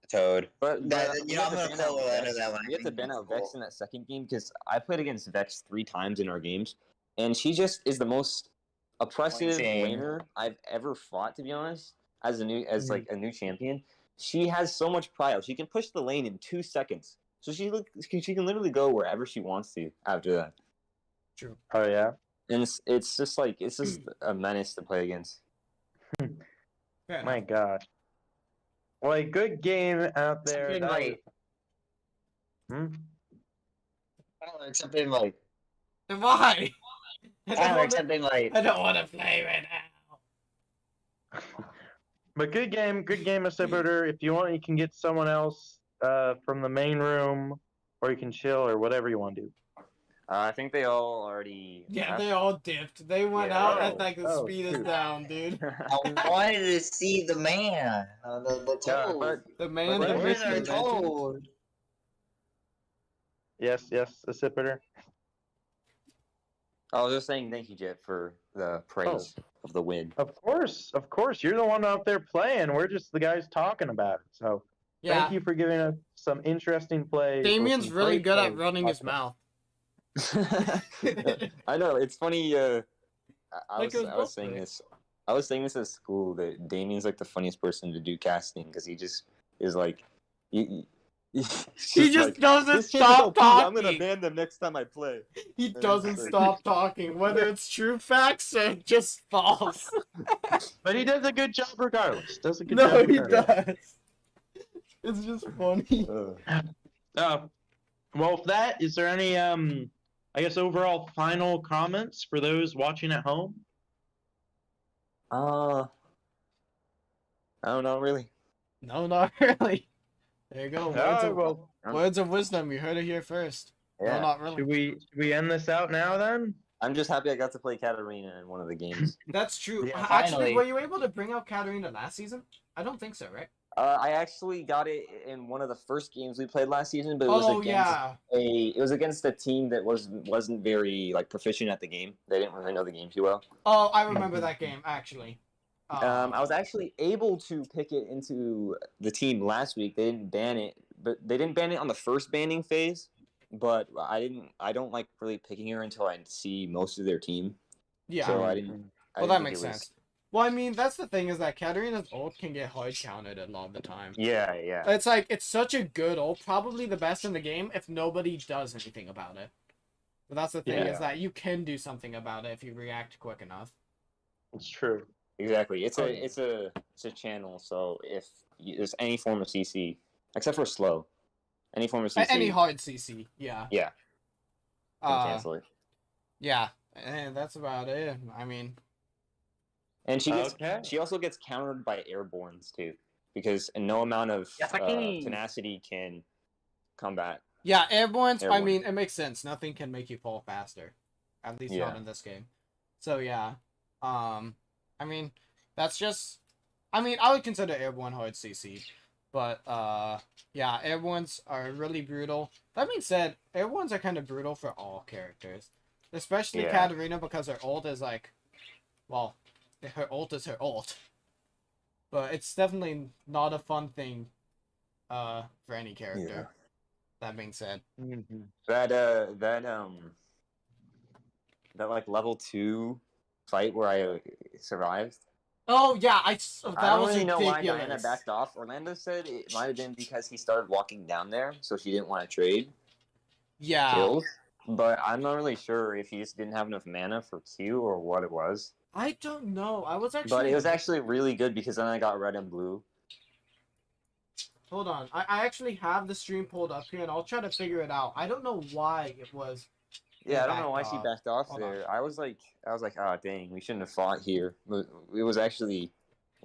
Toad. But I'm we had gonna to ban out follow that Vex. that one. We had to ban out Vex in that second game because I played against Vex 3 times in our games, and she just is the most oppressive Insane. laner I've ever fought. To be honest, as a new champion, she has so much pride. She can push the lane in 2 seconds, so she can literally go wherever she wants to after that. True. Oh yeah. And it's just a menace to play against. Fair My enough. God. Well, a good game out there. Something That like, was- something like, Why? something like. I don't want to play right now. But good game, Accipiter. If you want, you can get someone else from the main room, or you can chill, or whatever you want to do. I think they all already. Yeah, left. they all dipped. They went Yeah. out and like the Oh, speed is shoot. down, dude. I wanted to see the man, the Yeah, Toad. but The man But that where's Ricky our mentioned. Toad? Yes, Accipiter. I was just saying thank you, Jet, for the praise of the win. Of course. You're the one out there playing. We're just the guys talking about it. So Yeah, thank you for giving us some interesting plays. Damien's some really great good at plays. running his mouth. I know it's funny. I Like it was was both saying ways. this. I was saying this at school that Damien's like the funniest person to do casting because he just is like. He just doesn't "This kid is stop OP, I'm gonna talking." ban them next time I play. He doesn't stop talking, whether it's true facts or just false. But he does a good job regardless. Does a good No, job he regardless. does. It's just funny. Well, with that, is there any I guess overall final comments for those watching at home. I don't know really. No, not really. There you go. Well, Words of wisdom. You heard it here first. Yeah. No, not really. should we end this out now then? I'm just happy I got to play Katarina in one of the games. That's true. Yeah, Actually, finally. were you able to bring out Katarina last season? I don't think so, right? I actually got it in one of the first games we played last season, but it was against a team that wasn't very like proficient at the game. They didn't really know the game too well. Oh, I remember that game actually. I was actually able to pick it into the team last week. They didn't ban it, but they didn't ban it on the first banning phase. But I don't like really picking her until I see most of their team. Yeah. So I didn't. Well, that makes sense. Well, I mean, that's the thing is that Katarina's ult can get hard counted a lot of the time. Yeah. It's like, it's such a good ult, probably the best in the game if nobody does anything about it. But that's the thing is that you can do something about it if you react quick enough. It's true. Exactly. It's a channel. So if there's any form of CC, except for slow, any form of CC, Any hard CC, yeah. Yeah. Can cancel it. Yeah, and that's about it. I mean, and she also gets countered by airbornes too, because no amount of tenacity can combat. Yeah, airbornes. I mean, it makes sense. Nothing can make you fall faster, at least not Yeah. in this game. So yeah, I mean, that's just. I mean, I would consider airborne hard CC, but yeah, airbornes are really brutal. That being said, airbornes are kind of brutal for all characters, especially Katarina because her ult is like, well, her ult is her ult. But it's definitely not a fun thing, for any character. Yeah. That being said, that like level 2 fight where I survived. oh yeah, I don't really know why ridiculous. Diana backed off. Orlando said it might have been because he started walking down there, so she didn't want to trade kills. But I'm not really sure if he just didn't have enough mana for Q or what it was. I don't know. But it was actually really good because then I got red and blue. Hold on. I actually have the stream pulled up here, and I'll try to figure it out. I don't know why it was. Yeah, I don't know why she backed off there. I was like, oh dang, we shouldn't have fought here. It was actually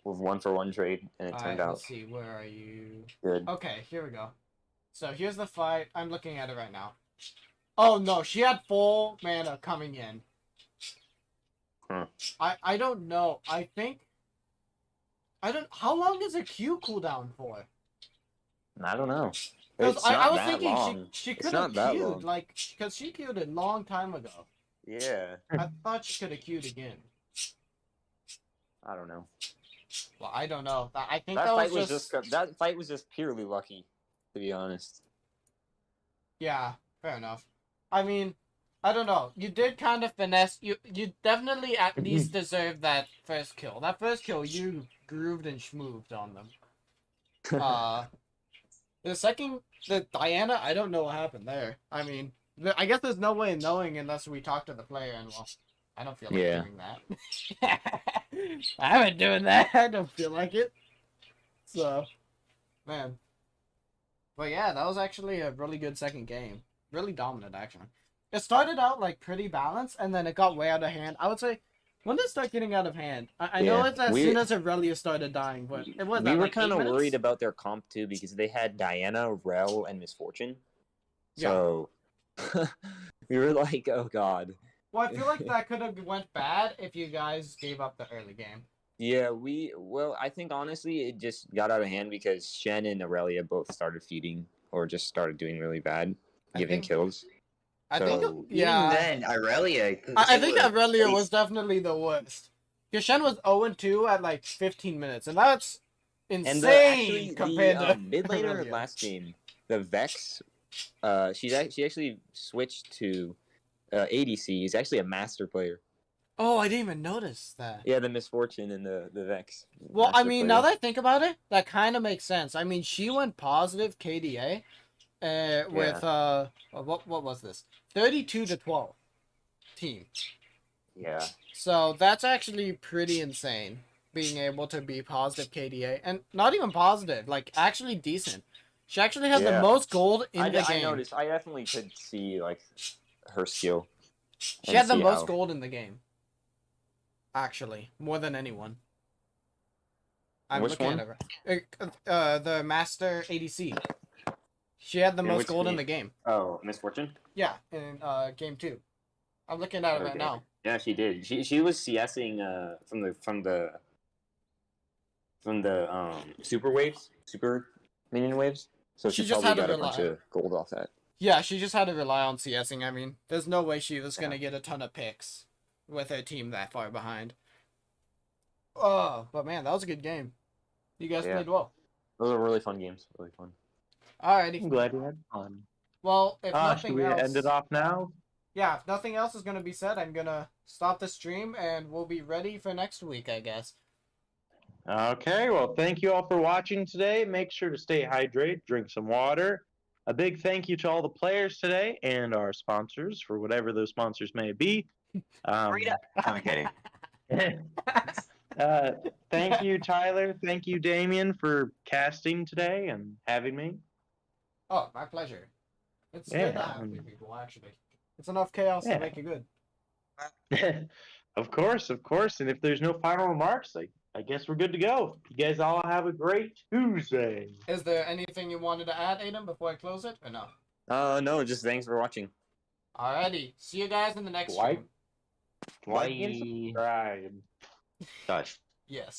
a 1-for-1 trade, and it turned out. Let's see. Where are you? Good. Okay, here we go. So here's the fight. I'm looking at it right now. Oh no, she had full mana coming in. I don't know. I think. How long is a Q cooldown for? I don't know. Because I was thinking long. she could have queued, like, because she queued a long time ago. Yeah. I thought she could have queued again. I don't know. Well, I don't know. I think that fight was just purely lucky, to be honest. Yeah, fair enough. I mean, I don't know. You did kind of finesse. You definitely at least deserved that first kill. That first kill, you grooved and schmooved on them. The Diana, I don't know what happened there. I mean, I guess there's no way of knowing unless we talk to the player, and well, I don't feel like doing that. I haven't doing that. I don't feel like it. So, man. But yeah, that was actually a really good second game. Really dominant, actually. It started out, like, pretty balanced, and then it got way out of hand. I would say, when did it start getting out of hand? I know it's as soon as Aurelia started dying, but it wasn't. We were like, kind of worried about their comp, too, because they had Diana, Rel, and Misfortune. So, we were like, oh, God. Well, I feel like that could have went bad if you guys gave up the early game. Yeah, I think, honestly, it just got out of hand because Shen and Aurelia both started feeding, or just started doing really bad, giving kills. I think, Even then, Aurelia. I think Aurelia was definitely the worst. Because Shen was 0-2 at like 15 minutes, and that's insane compared to mid laner last game. The Vex, she actually switched to ADC. He's actually a master player. Oh, I didn't even notice that. Yeah, the Misfortune and the Vex. Well, I mean, now that I think about it, that kind of makes sense. I mean, she went positive KDA. With what was this? 32-12 team. Yeah. So that's actually pretty insane, being able to be positive KDA, and not even positive, like actually decent. She actually has the most gold in the game. I noticed. I definitely could see like her skill. She and had the see most how- gold in the game. Actually, more than anyone. I'm Which looking one? at her. The Master ADC. She had the In most which gold in game? the game. Oh, Misfortune. Yeah, in game 2. I'm looking at it right Okay. now. Yeah, she did. She was CSing from the super waves, super minion waves. So She she just probably had to got a rely. bunch of gold off that. Yeah, she just had to rely on CSing. I mean, there's no way she was gonna Yeah. get a ton of picks with her team that far behind. Oh, but man, that was a good game. You guys Yeah. played well. Those are really fun games. Really fun. Alrighty. I'm glad you had fun. Well, if Should nothing we else, end it off now? yeah, if nothing else is gonna be said, I'm gonna stop the stream and we'll be ready for next week, I guess. Okay, well, thank you all for watching today. Make sure to stay hydrated, drink some water. A big thank you to all the players today and our sponsors for whatever those sponsors may be. I'm kidding. Thank you, Tyler. Thank you, Damien, for casting today and having me. Oh, my pleasure. It's good to Yeah. have new people, actually. It's enough chaos Yeah. to make it good. Of course, of course. And if there's no final remarks, I guess we're good to go. You guys all have a great Tuesday. Is there anything you wanted to add, Aiden, before I close it, or no? No, just thanks for watching. Alrighty. See you guys in the next Like- stream. Like and Bye. subscribe. Gosh. Yes.